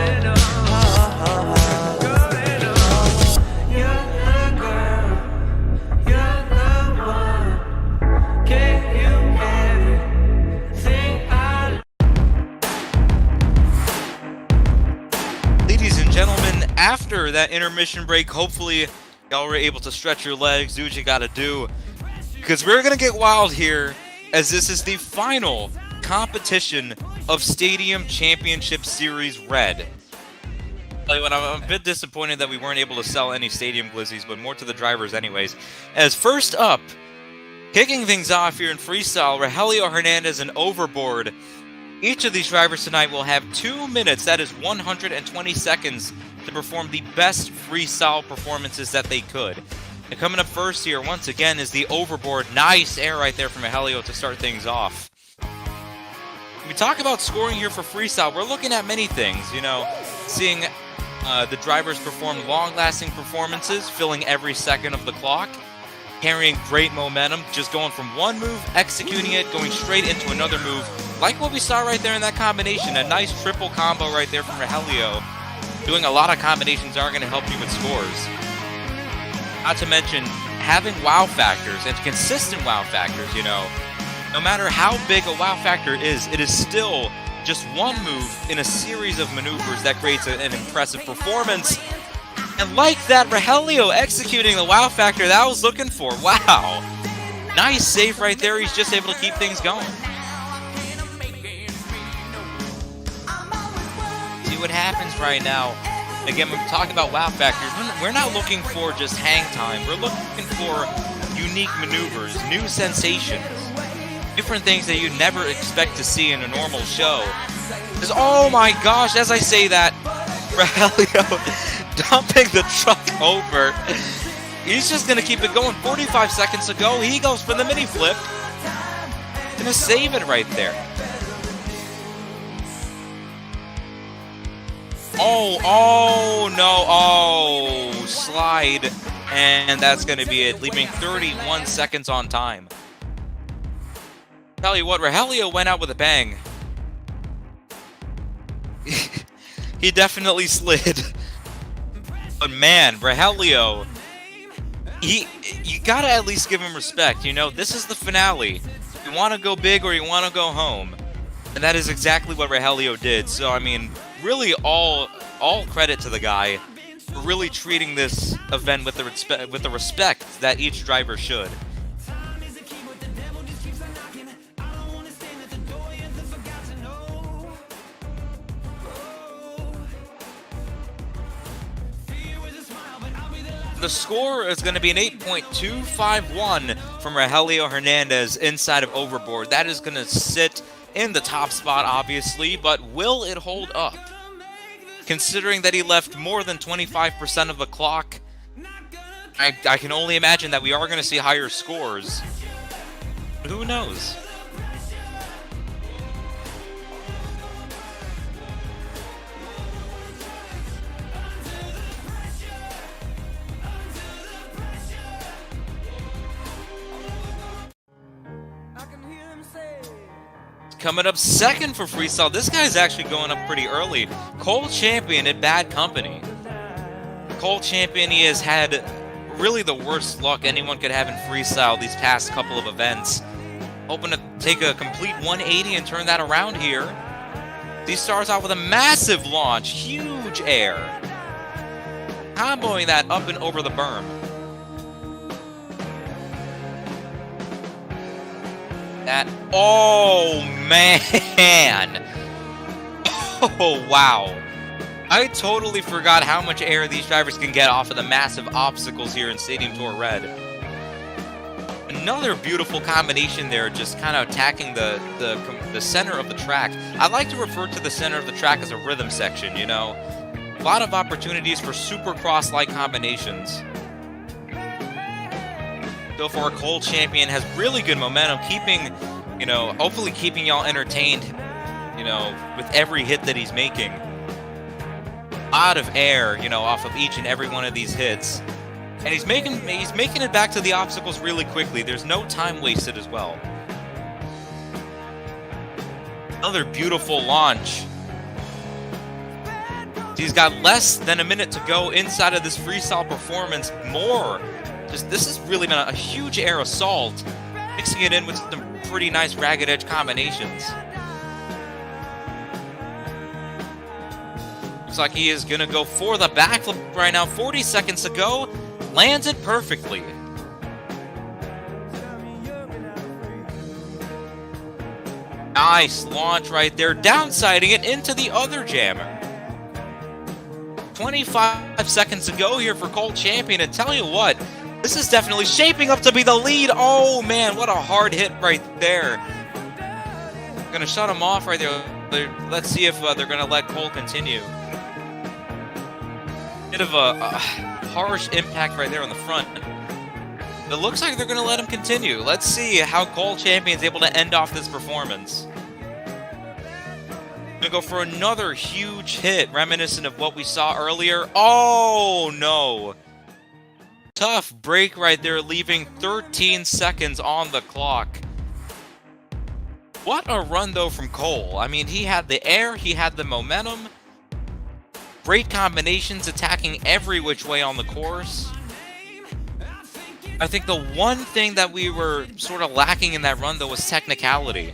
Oh, oh, oh. You're the girl, you're the one. Gave you everything I. Ladies and gentlemen, after that intermission break, hopefully y'all were able to stretch your legs, do what you gotta do, because we're gonna get wild here, as this is the final competition of Stadium Championship Series Red. Tell you what, I'm a bit disappointed that we weren't able to sell any Stadium Glizzies, but more to the drivers anyways. As first up, kicking things off here in freestyle, Rogelio Hernandez and Overboard. Each of these drivers tonight will have 2 minutes, that is 120 seconds, to perform the best freestyle performances that they could. And coming up first here, once again, is the Overboard. Nice air right there from Rogelio to start things off. When we talk about scoring here for freestyle, we're looking at many things, you know, seeing the drivers perform long-lasting performances, filling every second of the clock, carrying great momentum, just going from one move, executing it, going straight into another move, like what we saw right there in that combination, a nice triple combo right there from Rogelio. Doing a lot of combinations are going to help you with scores. Not to mention having wow factors and consistent wow factors, you know. No matter how big a wow factor is, it is still just one move in a series of maneuvers that creates an impressive performance. And like that, Rogelio executing the wow factor that I was looking for. Wow. Nice save right there. He's just able to keep things going. See what happens right now. Again, when we talk about wow factors, we're not looking for just hang time. We're looking for unique maneuvers, new sensations, different things that you never expect to see in a normal show. Because, oh my gosh, as I say that, Rogelio dumping the truck over. He's just going to keep it going. 45 seconds to go. He goes for the mini flip. Going to save it right there. Oh no, oh, slide. And that's going to be it, leaving 31 seconds on time. Tell you what, Rogelio went out with a bang. He definitely slid. But man, Rogelio, you gotta at least give him respect. You know, this is the finale. You want to go big or you want to go home. And that is exactly what Rogelio did. So, I mean, really all credit to the guy for really treating this event with the respect that each driver should. The score is going to be an 8.251 from Rogelio Hernandez inside of Overboard. That is going to sit in the top spot, obviously, but will it hold up? Considering that he left more than 25% of the clock, I can only imagine that we are going to see higher scores. But who knows? Coming up second for freestyle, this guy's actually going up pretty early. Cole Champion at Bad Company. Cole Champion, he has had really the worst luck anyone could have in freestyle these past couple of events. Hoping to take a complete 180 and turn that around here. He starts off with a massive launch, huge air. Comboing that up and over the berm. Oh man! Oh wow! I totally forgot how much air these drivers can get off of the massive obstacles here in Stadium Tour Red. Another beautiful combination there, just kind of attacking the center of the track. I like to refer to the center of the track as a rhythm section, you know? A lot of opportunities for supercross-like combinations. So far, Cole Champion has really good momentum, keeping, you know, hopefully keeping y'all entertained, you know, with every hit that he's making. Out of air, you know, off of each and every one of these hits. And he's making it back to the obstacles really quickly. There's no time wasted as well. Another beautiful launch. He's got less than a minute to go inside of this freestyle performance. This has really been a huge air assault, mixing it in with some pretty nice ragged edge combinations. Looks like he is going to go for the backflip right now. 40 seconds to go. Lands it perfectly. Nice launch right there. Downsiding it into the other jammer. 25 seconds to go here for Cole Champion. And tell you what, this is definitely shaping up to be the lead. Oh, man, what a hard hit right there. Going to shut him off right there. Let's see if they're going to let Cole continue. Bit of a harsh impact right there on the front. It looks like they're going to let him continue. Let's see how Cole Champion's able to end off this performance. Going to go for another huge hit, reminiscent of what we saw earlier. Oh, no. Tough break right there, leaving 13 seconds on the clock. What a run, though, from Cole. I mean, he had the air, he had the momentum. Great combinations, attacking every which way on the course. I think the one thing that we were sort of lacking in that run, though, was technicality.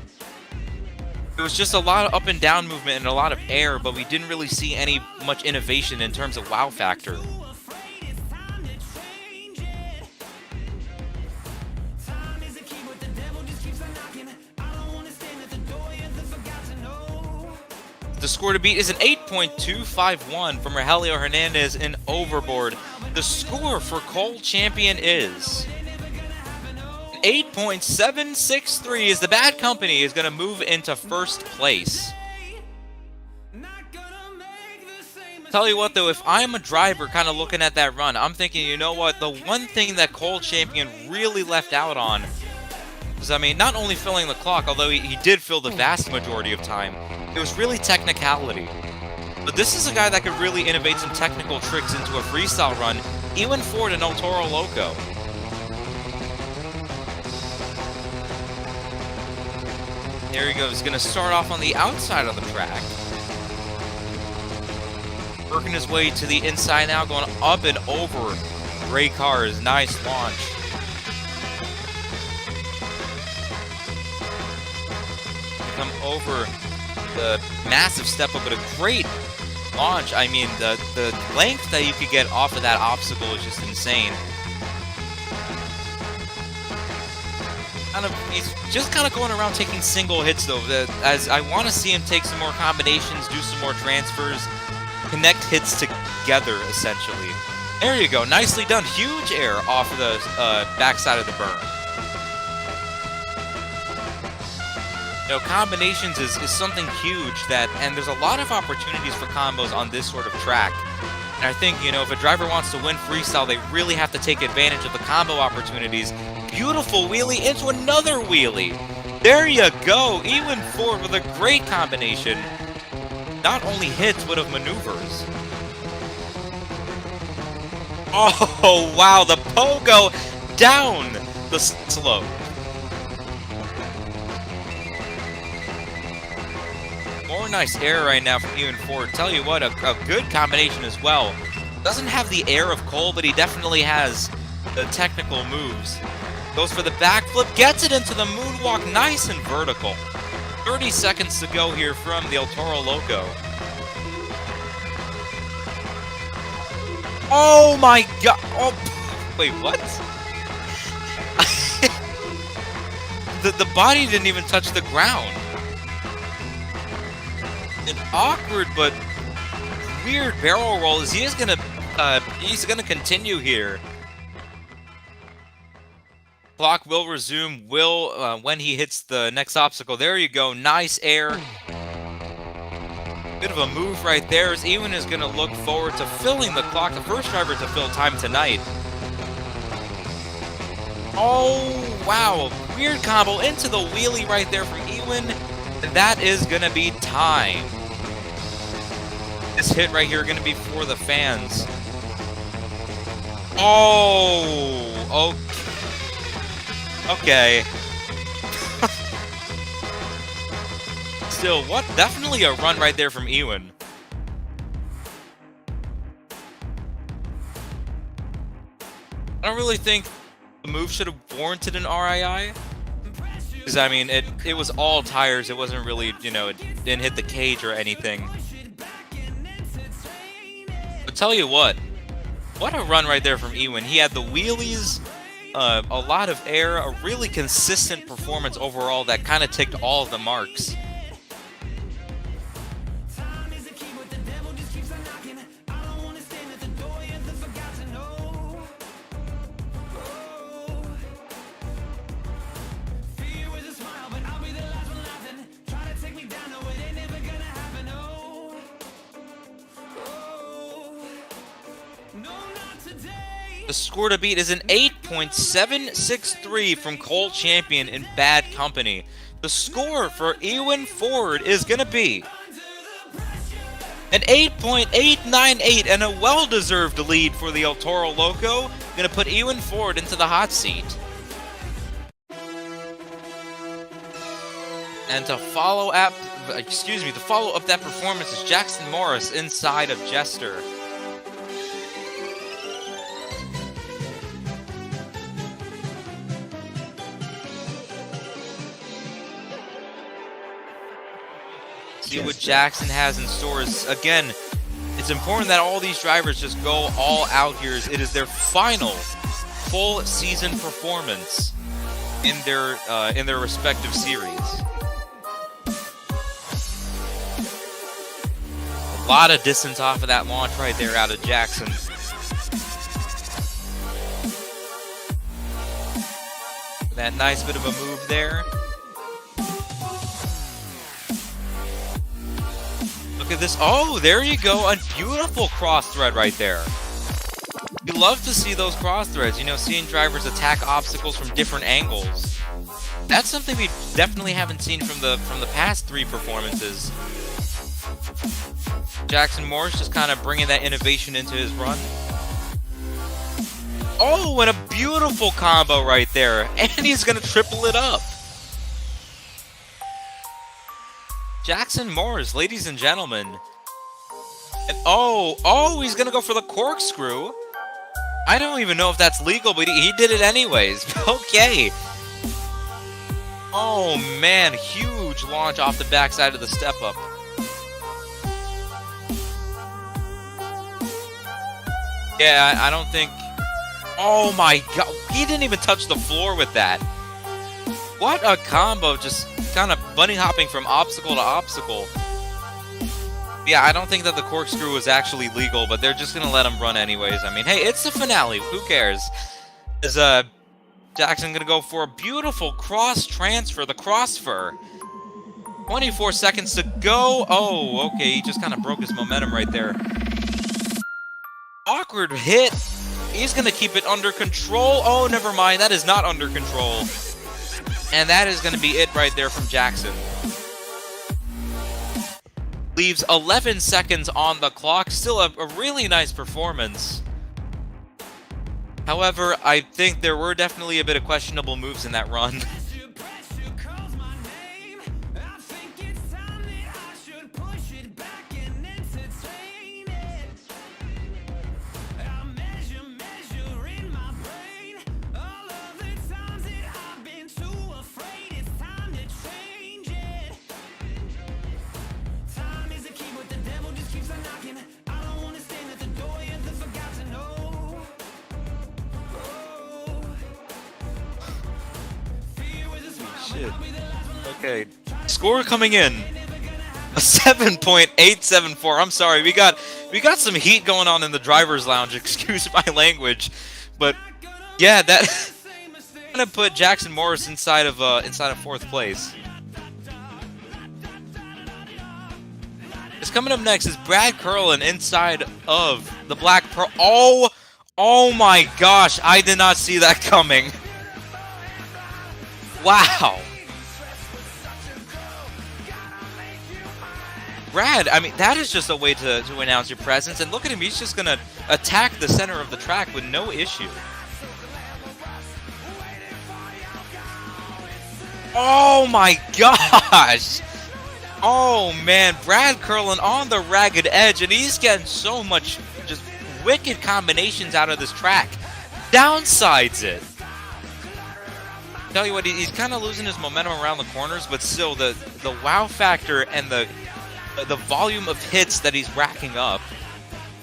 It was just a lot of up and down movement and a lot of air, but we didn't really see much innovation in terms of wow factor. The score to beat is an 8.251 from Rogelio Hernandez in Overboard. The score for Cole Champion is 8.763 as the Bad Company is going to move into first place. Tell you what, though, if I'm a driver kind of looking at that run, I'm thinking, you know what, the one thing that Cole Champion really left out on was, I mean, not only filling the clock, although he did fill the vast majority of time, it was really technicality. But this is a guy that could really innovate some technical tricks into a freestyle run, even for the El Toro Loco. There he goes. He's going to start off on the outside of the track. Working his way to the inside now, going up and over gray cars. Nice launch. Come over the massive step up, but a great launch. I mean, the length that you could get off of that obstacle is just insane. He's just kind of going around taking single hits, though, as I want to see him take some more combinations, do some more transfers, connect hits together, essentially. There you go. Nicely done. Huge air off of the backside of the berm. Combinations is something huge and there's a lot of opportunities for combos on this sort of track. And I think, if a driver wants to win freestyle, they really have to take advantage of the combo opportunities. Beautiful wheelie into another wheelie. There you go. Ewan Ford with a great combination. Not only hits, but of maneuvers. Oh, wow. The pogo down the slope. More nice air right now from Ewan Ford. Tell you what, a good combination as well. Doesn't have the air of Cole, but he definitely has the technical moves. Goes for the backflip, gets it into the moonwalk, nice and vertical. 30 seconds to go here from the El Toro Loco. Oh my god! Oh, wait, what? the body didn't even touch the ground. An awkward but weird barrel roll as he's gonna continue here. Clock will resume when he hits the next obstacle. There you go, nice air. Bit of a move right there as Ewan is gonna look forward to filling the clock, the first driver to fill time tonight. Oh wow, weird combo into the wheelie right there from Ewan. And that is gonna be time. This hit right here gonna be for the fans. Oh, okay. Still, what? Definitely a run right there from Ewan. I don't really think the move should have warranted an RII. Because, I mean, it was all tires. It wasn't really, it didn't hit the cage or anything. But tell you what a run right there from Ewan. He had the wheelies, a lot of air, a really consistent performance overall that kind of ticked all of the marks. The score to beat is an 8.763 from Cole Champion in Bad Company. The score for Ewan Ford is going to be an 8.898 and a well-deserved lead for the El Toro Loco. Going to put Ewan Ford into the hot seat. And to follow up that performance is Jackson Morris inside of Jester. See what Jackson has in store. Again, it's important that all these drivers just go all out here. It is their final full season performance in their respective series. A lot of distance off of that launch right there out of Jackson. That nice bit of a move there. Look at this. Oh, there you go. A beautiful cross thread right there. You love to see those cross threads, seeing drivers attack obstacles from different angles. That's something we definitely haven't seen from the past three performances. Jackson Morris just kind of bringing that innovation into his run. Oh, and a beautiful combo right there. And he's going to triple it up. Jackson Morris, ladies and gentlemen. And he's going to go for the corkscrew. I don't even know if that's legal, but he did it anyways. Okay. Oh, man. Huge launch off the backside of the step-up. Yeah, I don't think... Oh, my God. He didn't even touch the floor with that. What a combo. Just kind of bunny hopping from obstacle to obstacle. Yeah, I don't think that the corkscrew was actually legal, but they're just going to let him run anyways. I mean, hey, it's the finale. Who cares? Is Jackson going to go for a beautiful cross transfer, the crossfer. 24 seconds to go. Oh, okay, he just kind of broke his momentum right there. Awkward hit. He's going to keep it under control. Oh, never mind. That is not under control. And that is going to be it right there from Jackson. Leaves 11 seconds on the clock. Still a really nice performance. However, I think there were definitely a bit of questionable moves in that run. Shit. Okay, score coming in a 7.874. I'm sorry, we got some heat going on in the driver's lounge. Excuse my language, but yeah, that gonna put Jackson Morris inside of fourth place. It's coming up next is Brad Curlin inside of the Black Pearl. Oh my gosh, I did not see that coming. Wow. Brad, I mean, that is just a way to announce your presence. And look at him, he's just going to attack the center of the track with no issue. Oh my gosh. Oh man, Brad Curlin on the ragged edge, and he's getting so much just wicked combinations out of this track. Downsides it. Tell you what, he's kind of losing his momentum around the corners, but still the wow factor and the volume of hits that he's racking up,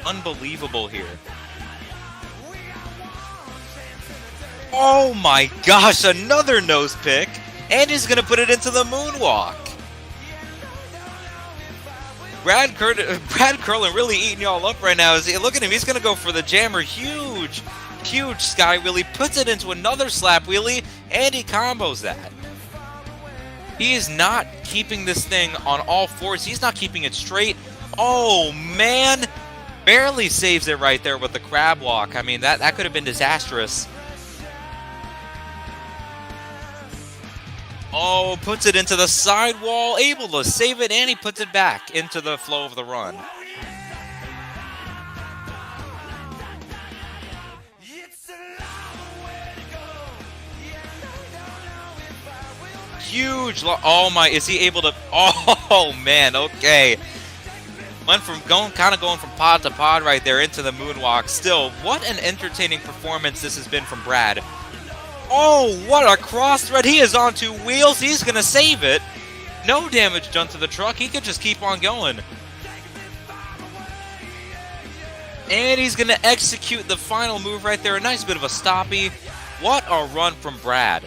unbelievable here. Oh my gosh, another nose pick, and he's gonna put it into the moonwalk. Brad Curlin really eating y'all up right now. Look at him, he's gonna go for the jammer. Huge sky wheelie, puts it into another slap wheelie, and he combos that. He is not keeping this thing on all fours. He's not keeping it straight. Oh man, barely saves it right there with the crab walk. I mean, that could have been disastrous. Oh, puts it into the sidewall, able to save it, and he puts it back into the flow of the run. Huge, oh my, is he able to, oh man, okay. Went from going from pod to pod right there into the moonwalk. Still, what an entertaining performance this has been from Brad. Oh, what a cross thread, he is on two wheels, he's gonna save it. No damage done to the truck, he could just keep on going. And he's gonna execute the final move right there, a nice bit of a stoppie. What a run from Brad.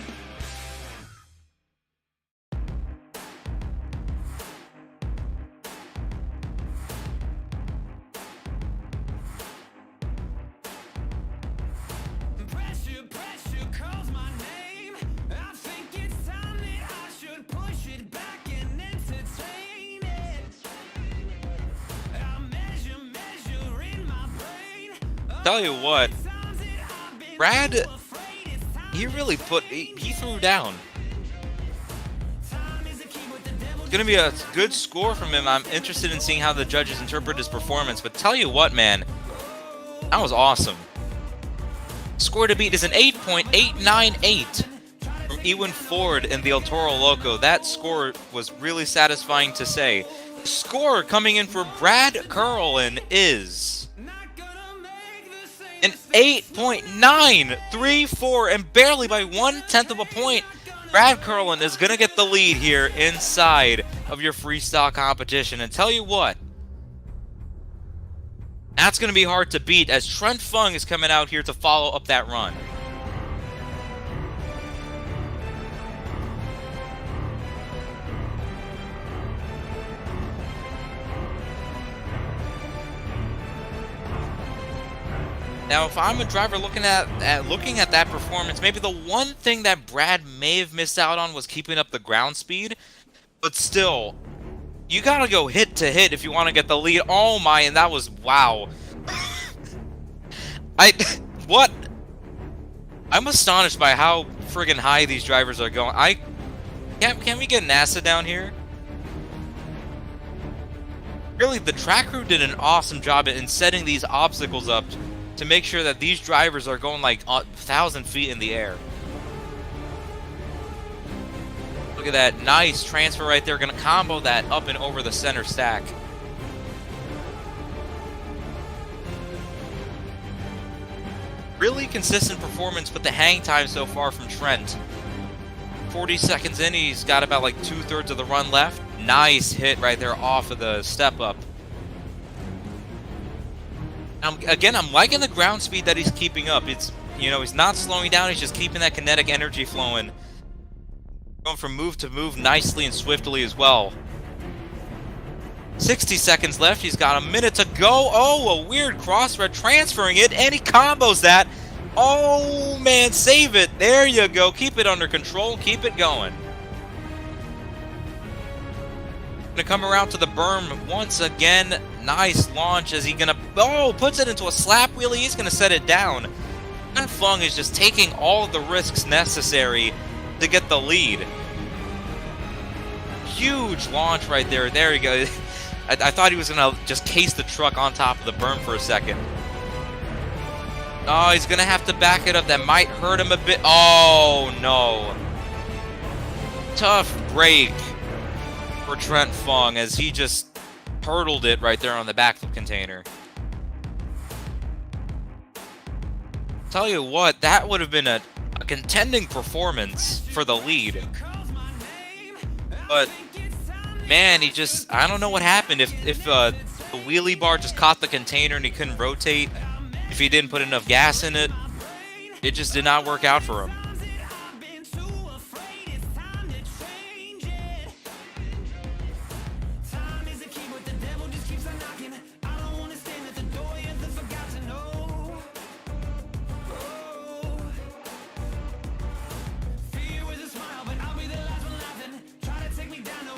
Tell you what, Brad, he really he threw down. It's going to be a good score from him. I'm interested in seeing how the judges interpret his performance, but tell you what, man, that was awesome. Score to beat is an 8.898 from Ewan Ford in the El Toro Loco. That score was really satisfying to say. The score coming in for Brad Curlin is an 8.934, and barely by 1/10 of a point. Brad Curlin is going to get the lead here inside of your freestyle competition. And tell you what, that's going to be hard to beat as Trent Fung is coming out here to follow up that run. Now, if I'm a driver looking at that performance, maybe the one thing that Brad may have missed out on was keeping up the ground speed. But still, you gotta go hit to hit if you want to get the lead. Oh my, and that was, wow. What? I'm astonished by how friggin' high these drivers are going. Can we get NASA down here? Really, the track crew did an awesome job in setting these obstacles up to make sure that these drivers are going like 1,000 feet in the air. Look at that nice transfer right there. Gonna combo that up and over the center stack. Really consistent performance with the hang time so far from Trent. 40 seconds in, he's got about like 2/3 of the run left. Nice hit right there off of the step up. Again, I'm liking the ground speed that he's keeping up. It's, you know, he's not slowing down, he's just keeping that kinetic energy flowing. Going from move to move nicely and swiftly as well. 60 seconds left, he's got a minute to go. Oh, a weird cross-thread transferring it, and he combos that. Oh man, save it. There you go. Keep it under control, keep it going. Gonna come around to the berm once again. Nice launch. Is he gonna, oh, puts it into a slap wheelie. He's gonna set it down. Trent Fung is just taking all of the risks necessary to get the lead. Huge launch right there. There you go. I thought he was gonna just case the truck on top of the berm for a second. Oh, he's gonna have to back it up. That might hurt him a bit. Oh no. Tough break for Trent Fung as he just hurdled it right there on the backflip container. Tell you what, that would have been a contending performance for the lead. But man, he just, I don't know what happened. If the wheelie bar just caught the container and he couldn't rotate, if he didn't put enough gas in it, it just did not work out for him.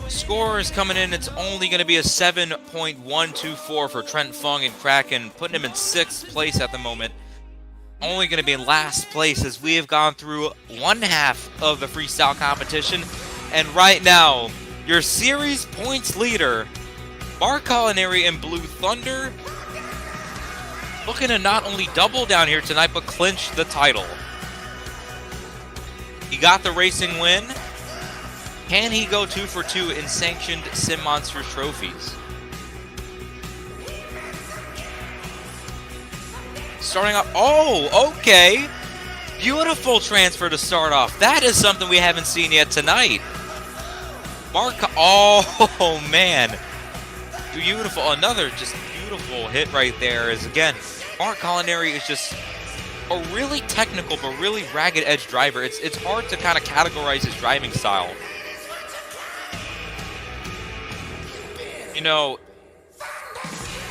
Score is coming in. It's only going to be a 7.124 for Trent Fung and Kraken, putting him in 6th place at the moment. Only going to be in last place as we have gone through one half of the freestyle competition. And right now, your series points leader, Mark Culinary and Blue Thunder, looking to not only double down here tonight, but clinch the title. He got the racing win. Can he go 2 for 2 in sanctioned Sim Monsters trophies? Starting off, oh, okay. Beautiful transfer to start off. That is something we haven't seen yet tonight. Mark, oh man. Beautiful, another just beautiful hit right there is, again, Mark Culinary is just a really technical but really ragged edge driver. It's hard to kind of categorize his driving style. You know,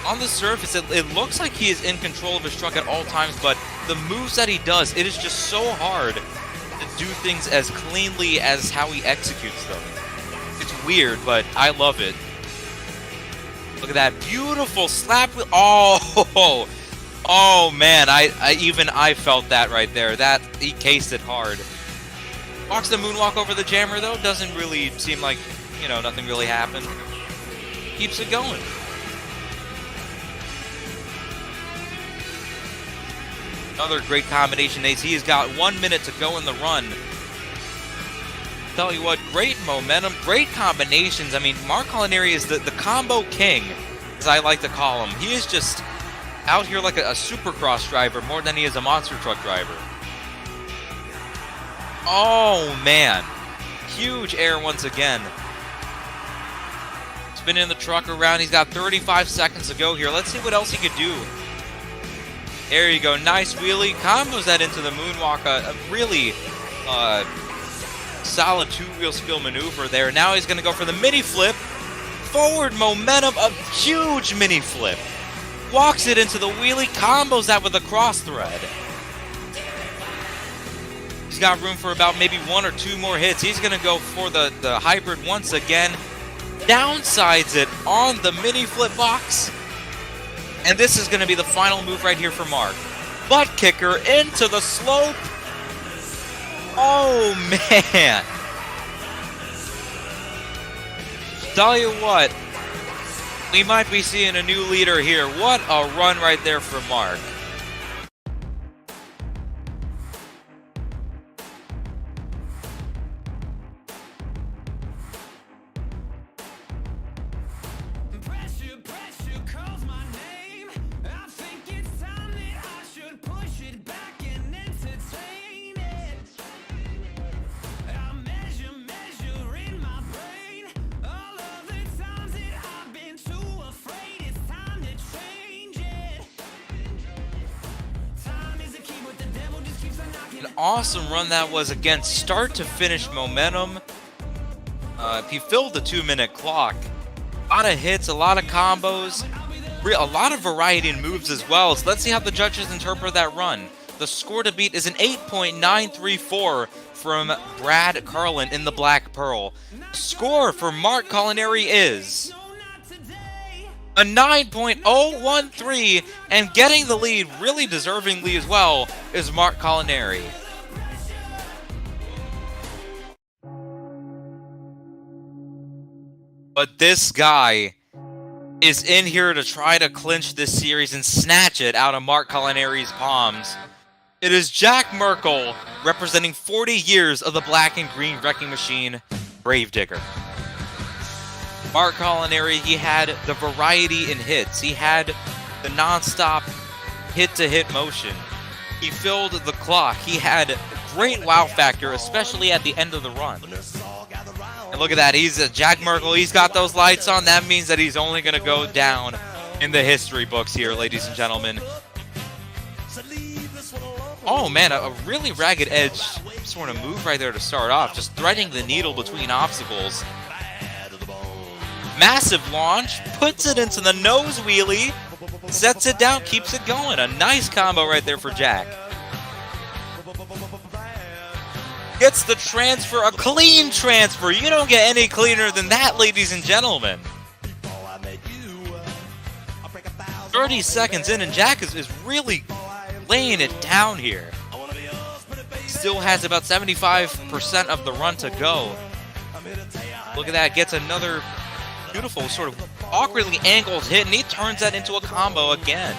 on the surface, it looks like he is in control of his truck at all times, but the moves that he does, it is just so hard to do things as cleanly as how he executes them. It's weird, but I love it. Look at that beautiful slap. Oh man, I felt that right there. That, he cased it hard. Walks the moonwalk over the jammer though. Doesn't really seem like, you know, nothing really happened. Keeps it going. Another great combination ace. He has got 1 minute to go in the run. Tell you what, great momentum, great combinations. I mean, Mark Culinary is the combo king, as I like to call him. He is just out here like a supercross driver more than he is a monster truck driver. Oh man, huge air once again. Spinning the truck around. He's got 35 seconds to go here. Let's see what else he could do. There you go. Nice wheelie. Combos that into the moonwalk. A really solid two-wheel spill maneuver there. Now he's going to go for the mini flip. Forward momentum. A huge mini flip. Walks it into the wheelie. Combos that with a cross thread. He's got room for about maybe 1 or 2 more hits. He's going to go for the hybrid once again. downsides it on the mini flip box. And this is going to be the final move right here for Mark. Butt kicker into the slope. Oh, man. Tell you what, we might be seeing a new leader here. What a run right there for Mark. An awesome run that was, again, start to finish momentum. He filled the 2-minute clock. A lot of hits, a lot of combos, a lot of variety in moves as well. So let's see how the judges interpret that run. The score to beat is an 8.934 from Brad Carlin in the Black Pearl. Score for Mark Culinary is a 9.013, and getting the lead, really deservingly as well, is Mark Culinary. But this guy is in here to try to clinch this series and snatch it out of Mark Culinary's palms. It is Jack Merkel, representing 40 years of the black and green wrecking machine, Gravedigger. Mark Culinary, he had the variety in hits. He had the non-stop hit-to-hit motion. He filled the clock. He had great wow factor, especially at the end of the run. And look at that. He's Jack Merkel. He's got those lights on. That means that he's only going to go down in the history books here, ladies and gentlemen. Oh, man, a really ragged edge sort of move right there to start off. Just threading the needle between obstacles. Massive launch, puts it into the nose wheelie, sets it down, keeps it going. A nice combo right there for Jack. Gets the transfer, a clean transfer. You don't get any cleaner than that, ladies and gentlemen. 30 seconds in, and Jack is really laying it down here. Still has about 75% of the run to go. Look at that, gets another beautiful sort of awkwardly angled hit, and he turns that into a combo again.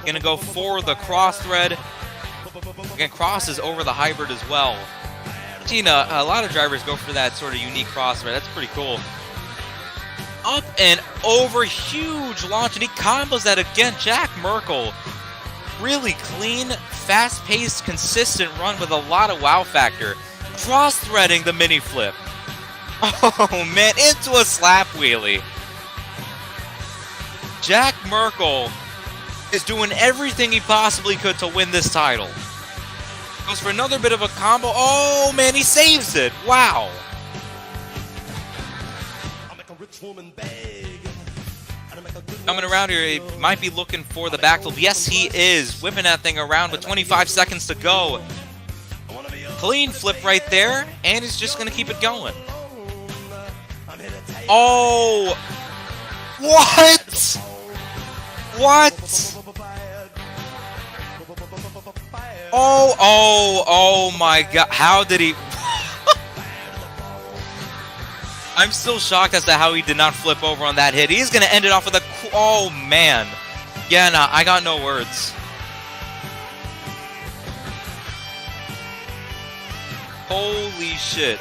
Gonna go for the cross thread. Again, crosses over the hybrid as well. I've seen a lot of drivers go for that sort of unique cross thread. That's pretty cool. Up and over, huge launch, and he combos that again. Jack Merkel, really clean, fast-paced, consistent run with a lot of wow factor. Cross-threading the mini flip. Oh man, into a slap wheelie. Jack Merkel is doing everything he possibly could to win this title. Goes for another bit of a combo. Oh man, he saves it. Wow. Coming around here, he might be looking for the backflip. Yes, he is. Whipping that thing around with 25 seconds to go. Clean flip right there, and he's just going to keep it going. Oh! What? What? Oh my god. How did he... I'm still shocked as to how he did not flip over on that hit. He's going to end it off with a... Oh, man. Yeah, nah, I got no words. Holy shit.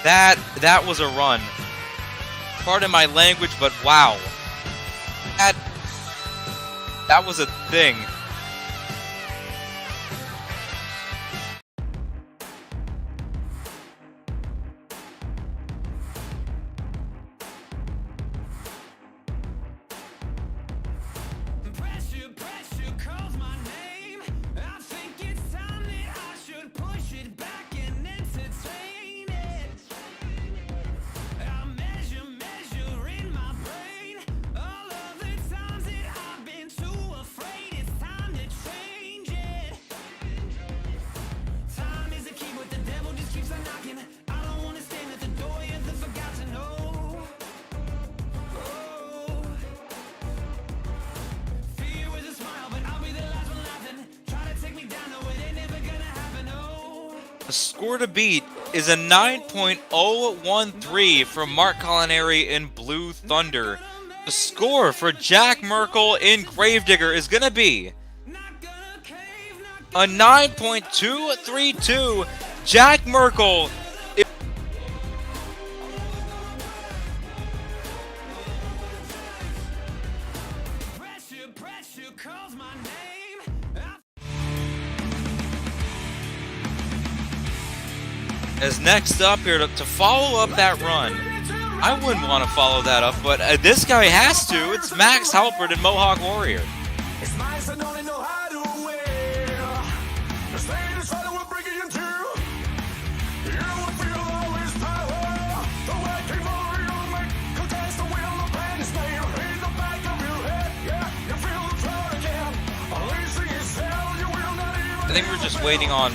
That was a run. Pardon my language, but wow. That was a thing. The score to beat is a 9.013 from Mark Culinary in Blue Thunder. The score for Jack Merkel in Gravedigger is going to be a 9.232. Jack Merkel. As next up here to follow up that run. I wouldn't want to follow that up, but this guy has to. It's Max Halpert and Mohawk Warrior. I think we're just waiting on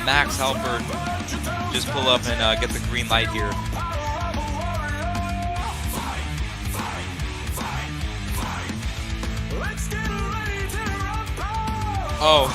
Max Halpert just pull up and get the green light here. Oh.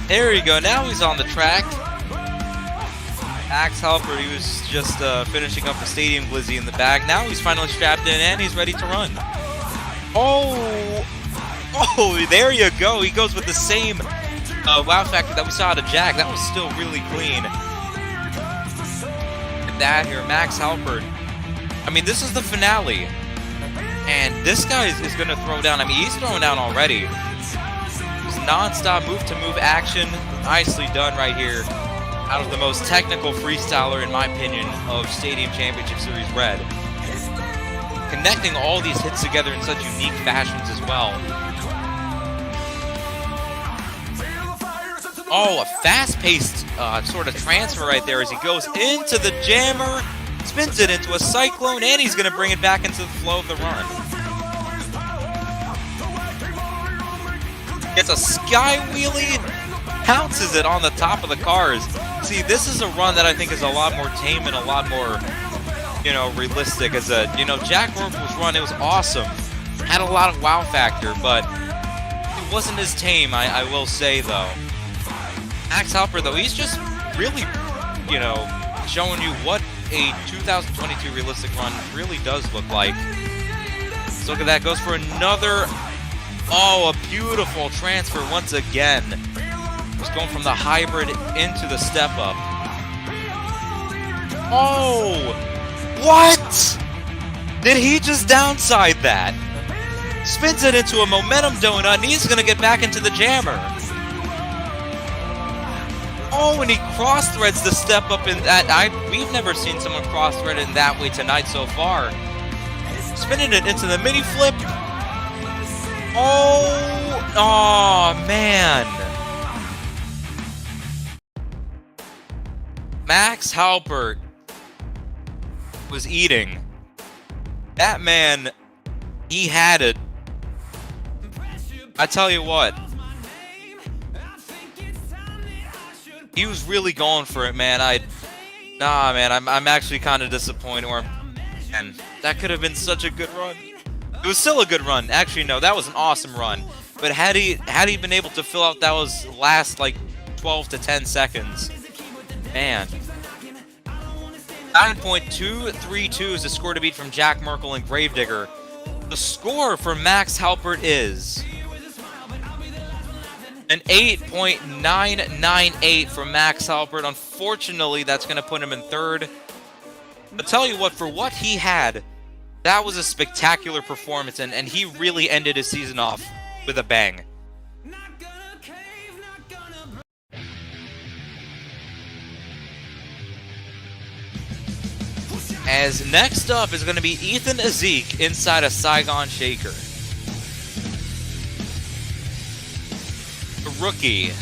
There you go, now he's on the track. Max Halpert, he was just finishing up the stadium glizzy in the back. Now he's finally strapped in and he's ready to run. Oh, there you go. He goes with the same wow factor that we saw out of Jack. That was still really clean. And that here, Max Halpert. I mean, this is the finale. And this guy is going to throw down. I mean, he's throwing down already. Non-stop move-to-move action, nicely done right here. Out of the most technical freestyler, in my opinion, of Stadium Championship Series Red. Connecting all these hits together in such unique fashions as well. Oh, a fast-paced sort of transfer right there as he goes into the jammer, spins it into a cyclone, and he's going to bring it back into the flow of the run. Gets a sky wheelie, pounces it on the top of the cars. See, this is a run that I think is a lot more tame and a lot more, realistic. As Jack Merkel's run, it was awesome. Had a lot of wow factor, but it wasn't as tame, I will say, though. Max Halpert, though, he's just really, showing you what a 2022 realistic run really does look like. So look at that, goes for another. Oh, a beautiful transfer once again. Just going from the hybrid into the step-up. Oh! What? Did he just downside that? Spins it into a momentum donut, and he's going to get back into the jammer. Oh, and he cross-threads the step-up in that. We've never seen someone cross-thread in that way tonight so far. Spinning it into the mini-flip. Oh, man. Max Halpert was eating. That man, he had it. I tell you what. He was really going for it, man. I'm actually kind of disappointed. And that could have been such a good run. It was still a good run. Actually, no, that was an awesome run. But had he been able to fill out those last, 12 to 10 seconds, man. 9.232 is the score to beat from Jack Merkel and Gravedigger. The score for Max Halpert is an 8.998 from Max Halpert. Unfortunately, that's going to put him in third. I'll tell you what, for what he had, that was a spectacular performance, and he really ended his season off with a bang. As next up is going to be Ethan Ezek inside a Saigon Shaker. rookie.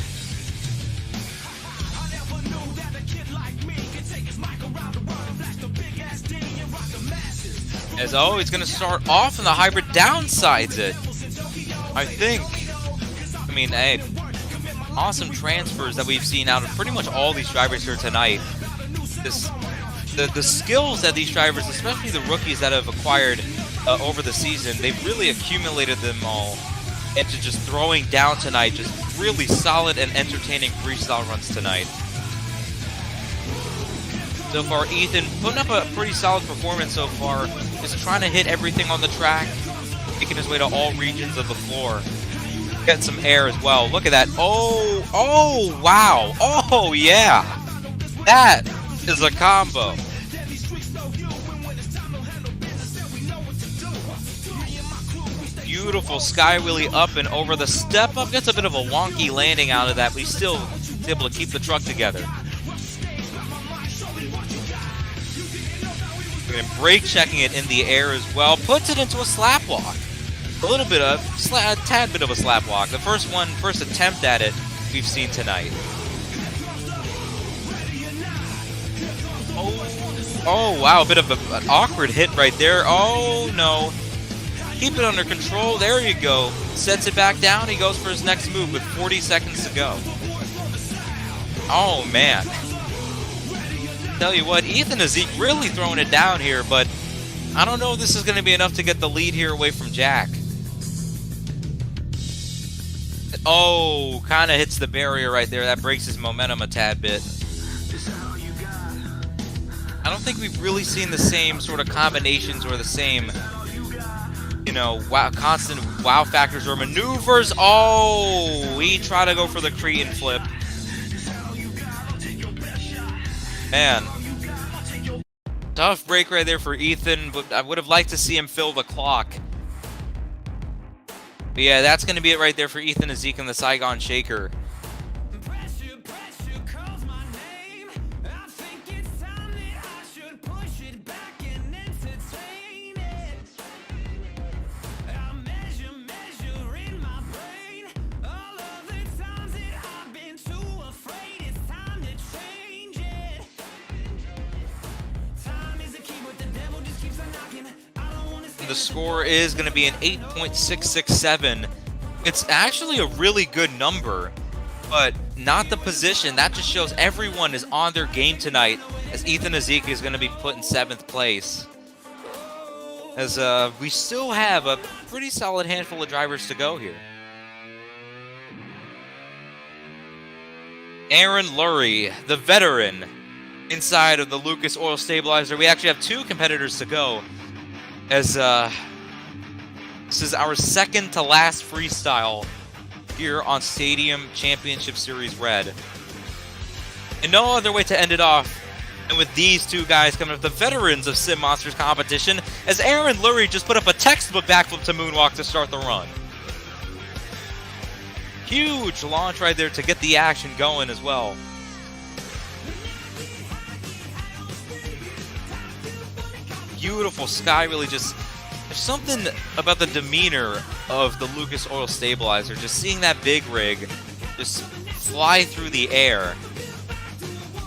As oh, he's going to start off in the hybrid, downsides it. I think. I mean, hey, awesome transfers that we've seen out of pretty much all these drivers here tonight. The skills that these drivers, especially the rookies that have acquired over the season, they've really accumulated them all into just throwing down tonight. Just really solid and entertaining freestyle runs tonight. So far, Ethan putting up a pretty solid performance so far. Just trying to hit everything on the track, making his way to all regions of the floor. Getting some air as well. Look at that. Oh, wow. Oh, yeah. That is a combo. Beautiful sky wheelie up and over. The step up gets a bit of a wonky landing out of that, but he's still able to keep the truck together. And brake checking it in the air as well. Puts it into a slap walk. A little bit of, a tad bit of a slap walk. The first attempt at it we've seen tonight. Oh wow, a bit of an awkward hit right there. Oh no. Keep it under control. There you go. Sets it back down. He goes for his next move with 40 seconds to go. Oh man. Tell you what, Ethan and Zeke really throwing it down here, but I don't know if this is going to be enough to get the lead here away from Jack. Oh, kind of hits the barrier right there. That breaks his momentum a tad bit. I don't think we've really seen the same sort of combinations or the same, you know, constant wow factors or maneuvers. Oh, he tried to go for the Cretan flip. Man, tough break right there for Ethan, but I would have liked to see him fill the clock. But yeah, that's going to be it right there for Ethan and Zeke in the Saigon Shaker. The score is going to be an 8.667. It's actually a really good number, but not the position. That just shows everyone is on their game tonight, as Ethan Ezeki is going to be put in 7th place. As we still have a pretty solid handful of drivers to go here. Aaron Lurie, the veteran, inside of the Lucas Oil Stabilizer. We actually have 2 competitors to go, as this is our second to last freestyle here on Stadium Championship Series Red. And no other way to end it off than with these 2 guys coming up, the veterans of Sim Monsters competition, as Aaron Lurie just put up a textbook backflip to moonwalk to start the run. Huge launch right there to get the action going as well. Beautiful sky, really just, there's something about the demeanor of the Lucas Oil Stabilizer, just seeing that big rig just fly through the air.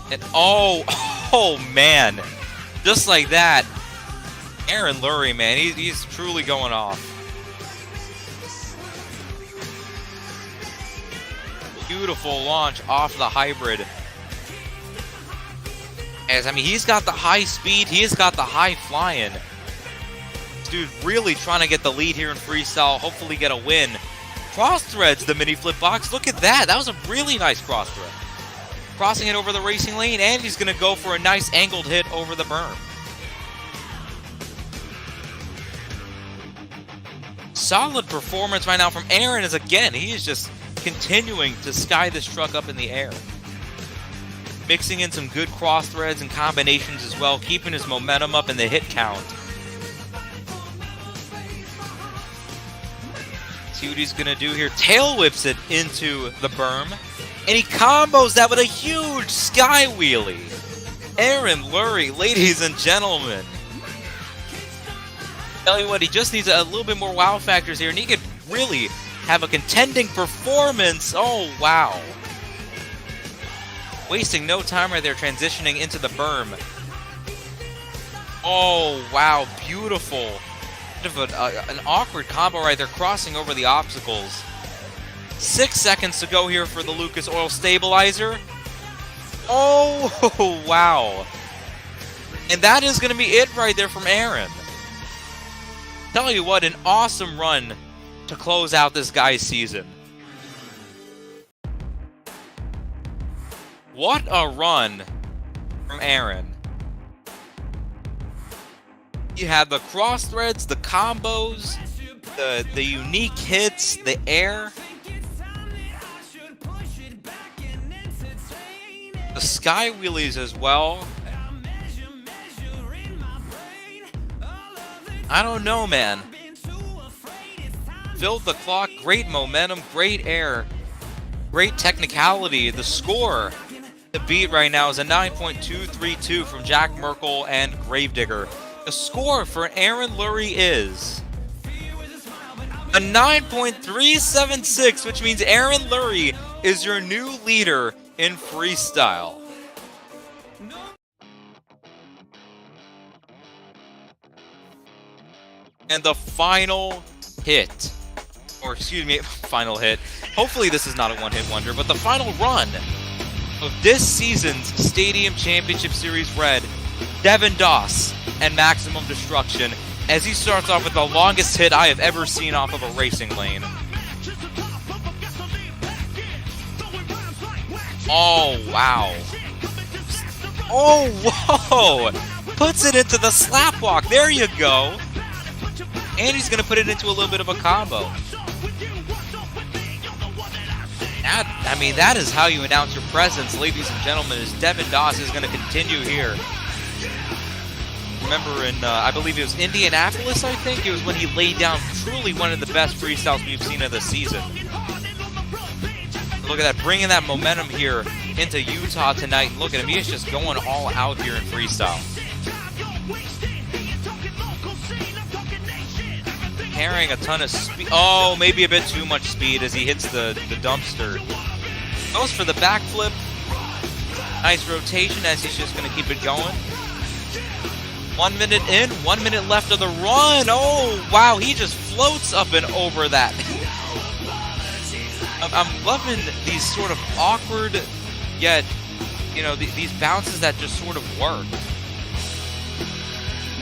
And oh man, just like that, Aaron Lurie, man, he's truly going off. Beautiful launch off the hybrid. As, I mean, he's got the high speed, he's got the high flying. This dude really trying to get the lead here in freestyle, hopefully get a win. Cross threads the mini flip box. Look at that. That was a really nice cross thread. Crossing it over the racing lane, and he's going to go for a nice angled hit over the berm. Solid performance right now from Aaron, as again, he is just continuing to sky this truck up in the air. Mixing in some good cross threads and combinations as well, keeping his momentum up in the hit count. See what he's gonna do here. Tail whips it into the berm, and he combos that with a huge sky wheelie. Aaron Lurie, ladies and gentlemen. Tell you what, he just needs a little bit more wow factors here, and he could really have a contending performance. Oh, wow. Wasting no time right there, transitioning into the berm. Oh, wow, beautiful. Bit of an awkward combo right there, crossing over the obstacles. 6 seconds to go here for the Lucas Oil Stabilizer. Oh, wow. And that is going to be it right there from Aaron. Tell you what, an awesome run to close out this guy's season. What a run from Aaron. You had the cross threads, the combos, the unique hits, the air, the sky wheelies as well. I don't know, man. Filled the clock, great momentum, great air, great technicality. The score to beat right now is a 9.232 from Jack Merkel and Gravedigger. The score for Aaron Lurie is a 9.376, which means Aaron Lurie is your new leader in freestyle. And the final hit, or excuse me, final hit. Hopefully this is not a one-hit wonder, but the final run of this season's Stadium Championship Series Red, Devin Doss and Maximum Destruction, as he starts off with the longest hit I have ever seen off of a racing lane. Oh, wow. Oh, whoa! Puts it into the slap walk. There you go. And he's going to put it into a little bit of a combo. That is how you announce your presence, ladies and gentlemen, as Devin Doss is going to continue here. Remember in, I believe it was Indianapolis, I think? It was when he laid down truly one of the best freestyles we've seen of the season. Look at that, bringing that momentum here into Utah tonight. Look at him, he is just going all out here in freestyle. Carrying a ton of speed. Oh, maybe a bit too much speed as he hits the dumpster. Goes for the backflip. Nice rotation as he's just going to keep it going. 1 minute in, 1 minute left of the run. Oh, wow, he just floats up and over that. I'm loving these sort of awkward, yet, you know, these bounces that just sort of work.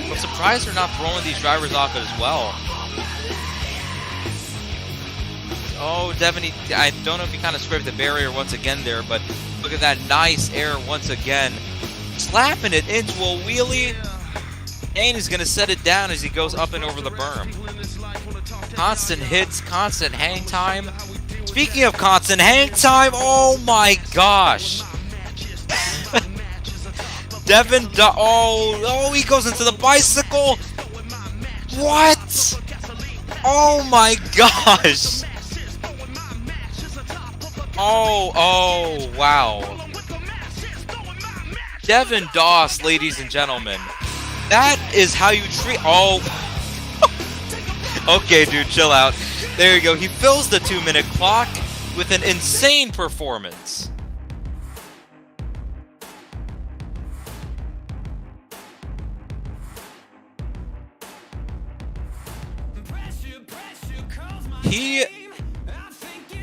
I'm surprised they're not throwing these drivers off as well. Oh, Devin, I don't know if he kind of scraped the barrier once again there, but look at that nice air once again. Slapping it into a wheelie, and he's going to set it down as he goes up and over the berm. Constant hits, constant hang time. Speaking of constant hang time, oh my gosh. Devin, oh, he goes into the bicycle. What? Oh my gosh. Oh, wow. Devin Doss, ladies and gentlemen. That is how you treat... Oh. Okay, dude, chill out. There you go. He fills the 2-minute clock with an insane performance.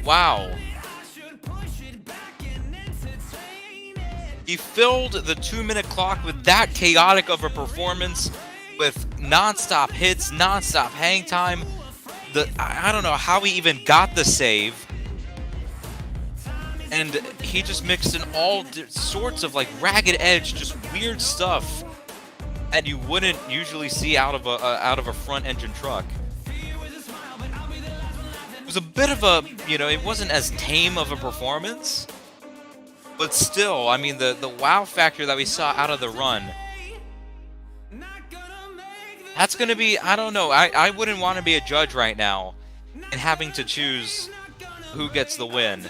Wow. He filled the 2-minute clock with that chaotic of a performance, with non-stop hits, non-stop hang time. I don't know how he even got the save. And he just mixed in all sorts of like ragged edge, just weird stuff that you wouldn't usually see out of a front engine truck. It was a bit of a, you know, it wasn't as tame of a performance, but still, I mean, the wow factor that we saw out of the run, that's going to be, I don't know, I wouldn't want to be a judge right now and having to choose who gets the win.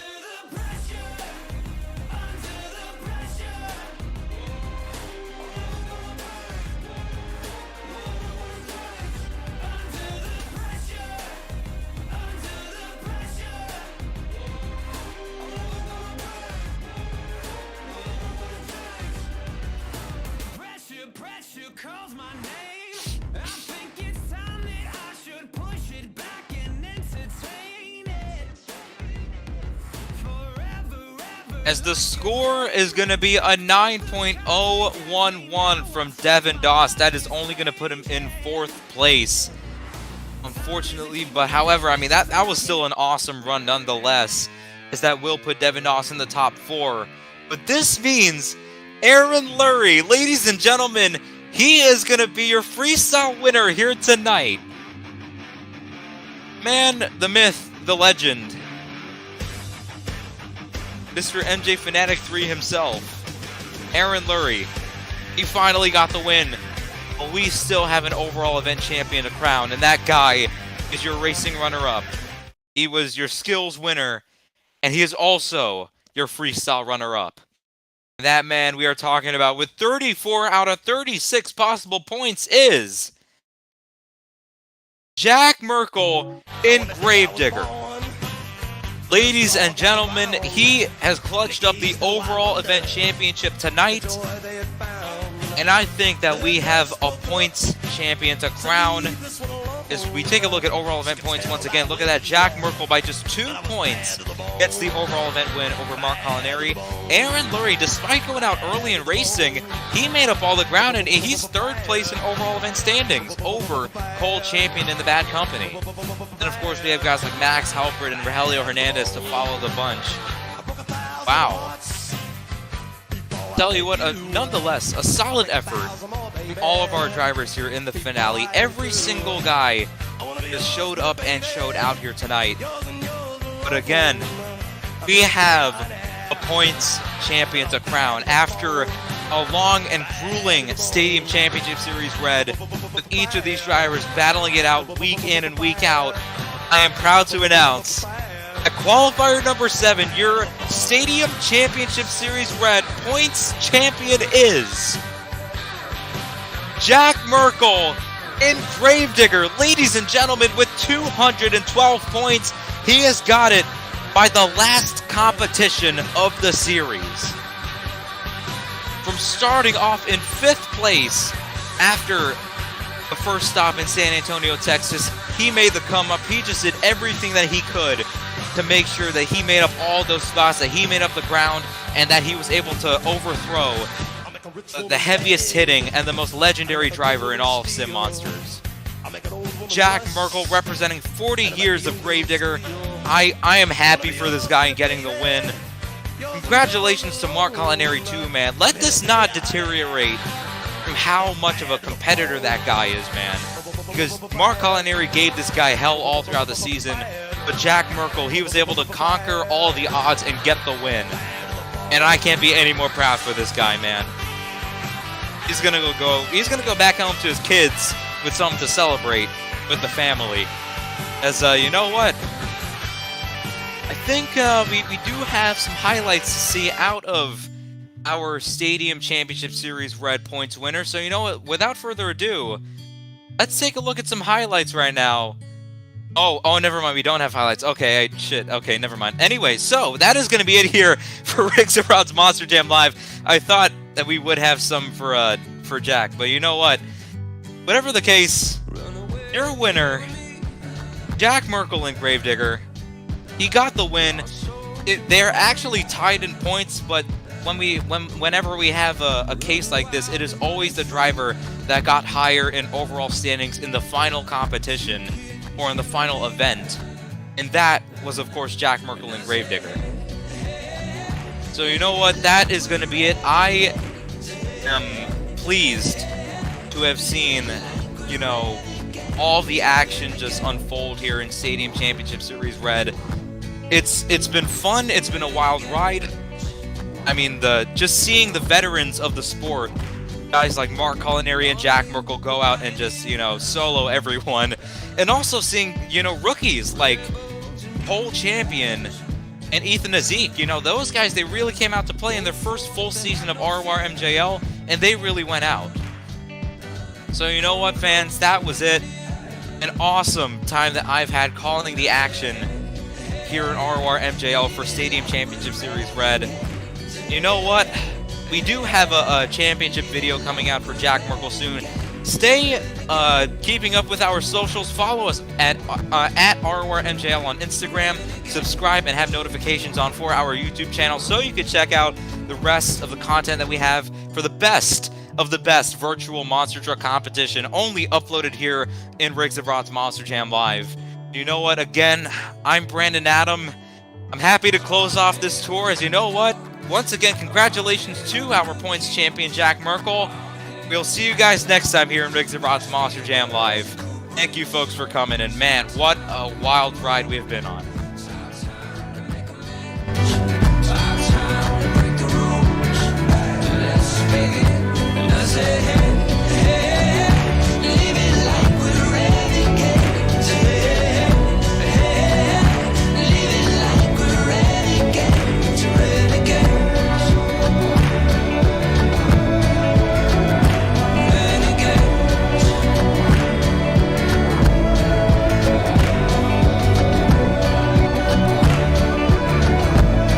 As the score is going to be a 9.011 from Devin Doss. That is only going to put him in 4th place, unfortunately. But however, I mean, that was still an awesome run nonetheless, as that will put Devin Doss in the top 4. But this means Aaron Lurie, ladies and gentlemen, he is going to be your freestyle winner here tonight. Man, the myth, the legend, Mr. MJ Fanatic 3 himself, Aaron Lurie. He finally got the win, but we still have an overall event champion to crown, and that guy is your racing runner-up. He was your skills winner, and he is also your freestyle runner-up. That man we are talking about with 34 out of 36 possible points is Jack Merkel in Gravedigger. Ladies and gentlemen, he has clutched up the overall event championship tonight. And I think that we have a points champion to crown. As we take a look at overall event points once again, look at that. Jack Merkel by just 2 points gets the overall event win over Mark Collinari. Aaron Lurie, despite going out early in racing, he made up all the ground, and he's 3rd place in overall event standings over Cole Champion in the Bad Company. And of course, we have guys like Max Halpert and Rogelio Hernandez to follow the bunch. Wow. Tell you what, nonetheless, a solid effort from all of our drivers here in the finale. Every single guy just showed up and showed out here tonight. But again, we have a points champion to crown after a long and grueling Stadium Championship Series Red, with each of these drivers battling it out week in and week out. I am proud to announce that qualifier number 7, your Stadium Championship Series Red points champion is Jack Merkel in Gravedigger. Ladies and gentlemen, with 212 points, he has got it by the last competition of the series. From starting off in 5th place after the first stop in San Antonio, Texas, he made the come up. He just did everything that he could to make sure that he made up all those spots, that he made up the ground, and that he was able to overthrow the heaviest hitting and the most legendary driver in all of Sim Monsters. Jack Merkel representing 40 years of Gravedigger. I am happy for this guy in getting the win. Congratulations to Mark Collinari too, man. Let this not deteriorate from how much of a competitor that guy is, man. Because Mark Collinari gave this guy hell all throughout the season, but Jack Merkel, he was able to conquer all the odds and get the win. And I can't be any more proud for this guy, man. He's gonna go back home to his kids with something to celebrate with the family. As you know what? I think we do have some highlights to see out of our Stadium Championship Series Red points winner. So you know what? Without further ado, let's take a look at some highlights right now. Oh, never mind. We don't have highlights. Okay, shit. Okay, never mind. Anyway, so that is going to be it here for Riggs and Rod's Monster Jam Live. I thought that we would have some for Jack, but you know what? Whatever the case, your winner, Jack Merkel in Gravedigger. He got the win. They're actually tied in points, but whenever we have a case like this, it is always the driver that got higher in overall standings in the final competition or in the final event. And that was, of course, Jack Merkel in Gravedigger. So you know what? That is going to be it. I am pleased to have seen, you know, all the action just unfold here in Stadium Championship Series Red. It's been fun. It's been a wild ride. I mean, just seeing the veterans of the sport, guys like Mark Collinari and Jack Merkel, go out and just, you know, solo everyone. And also seeing, you know, rookies like Cole Champion and Ethan Azik. You know, those guys, they really came out to play in their first full season of RORMJL, and they really went out. So you know what, fans? That was it. An awesome time that I've had calling the action here in RORMJL for Stadium Championship Series Red. You know what? We do have a championship video coming out for Jack Merkel soon. Stay keeping up with our socials. Follow us at RORMJL on Instagram. Subscribe and have notifications on for our YouTube channel so you can check out the rest of the content that we have for the best of the best virtual monster truck competition, only uploaded here in Riggs of Rod's Monster Jam Live. You know what? Again, I'm Brandon Adam. I'm happy to close off this tour. As you know what? Once again, congratulations to our points champion, Jack Merkel. We'll see you guys next time here in Riggs of Rod's Monster Jam Live. Thank you, folks, for coming. And man, what a wild ride we've been on. Let's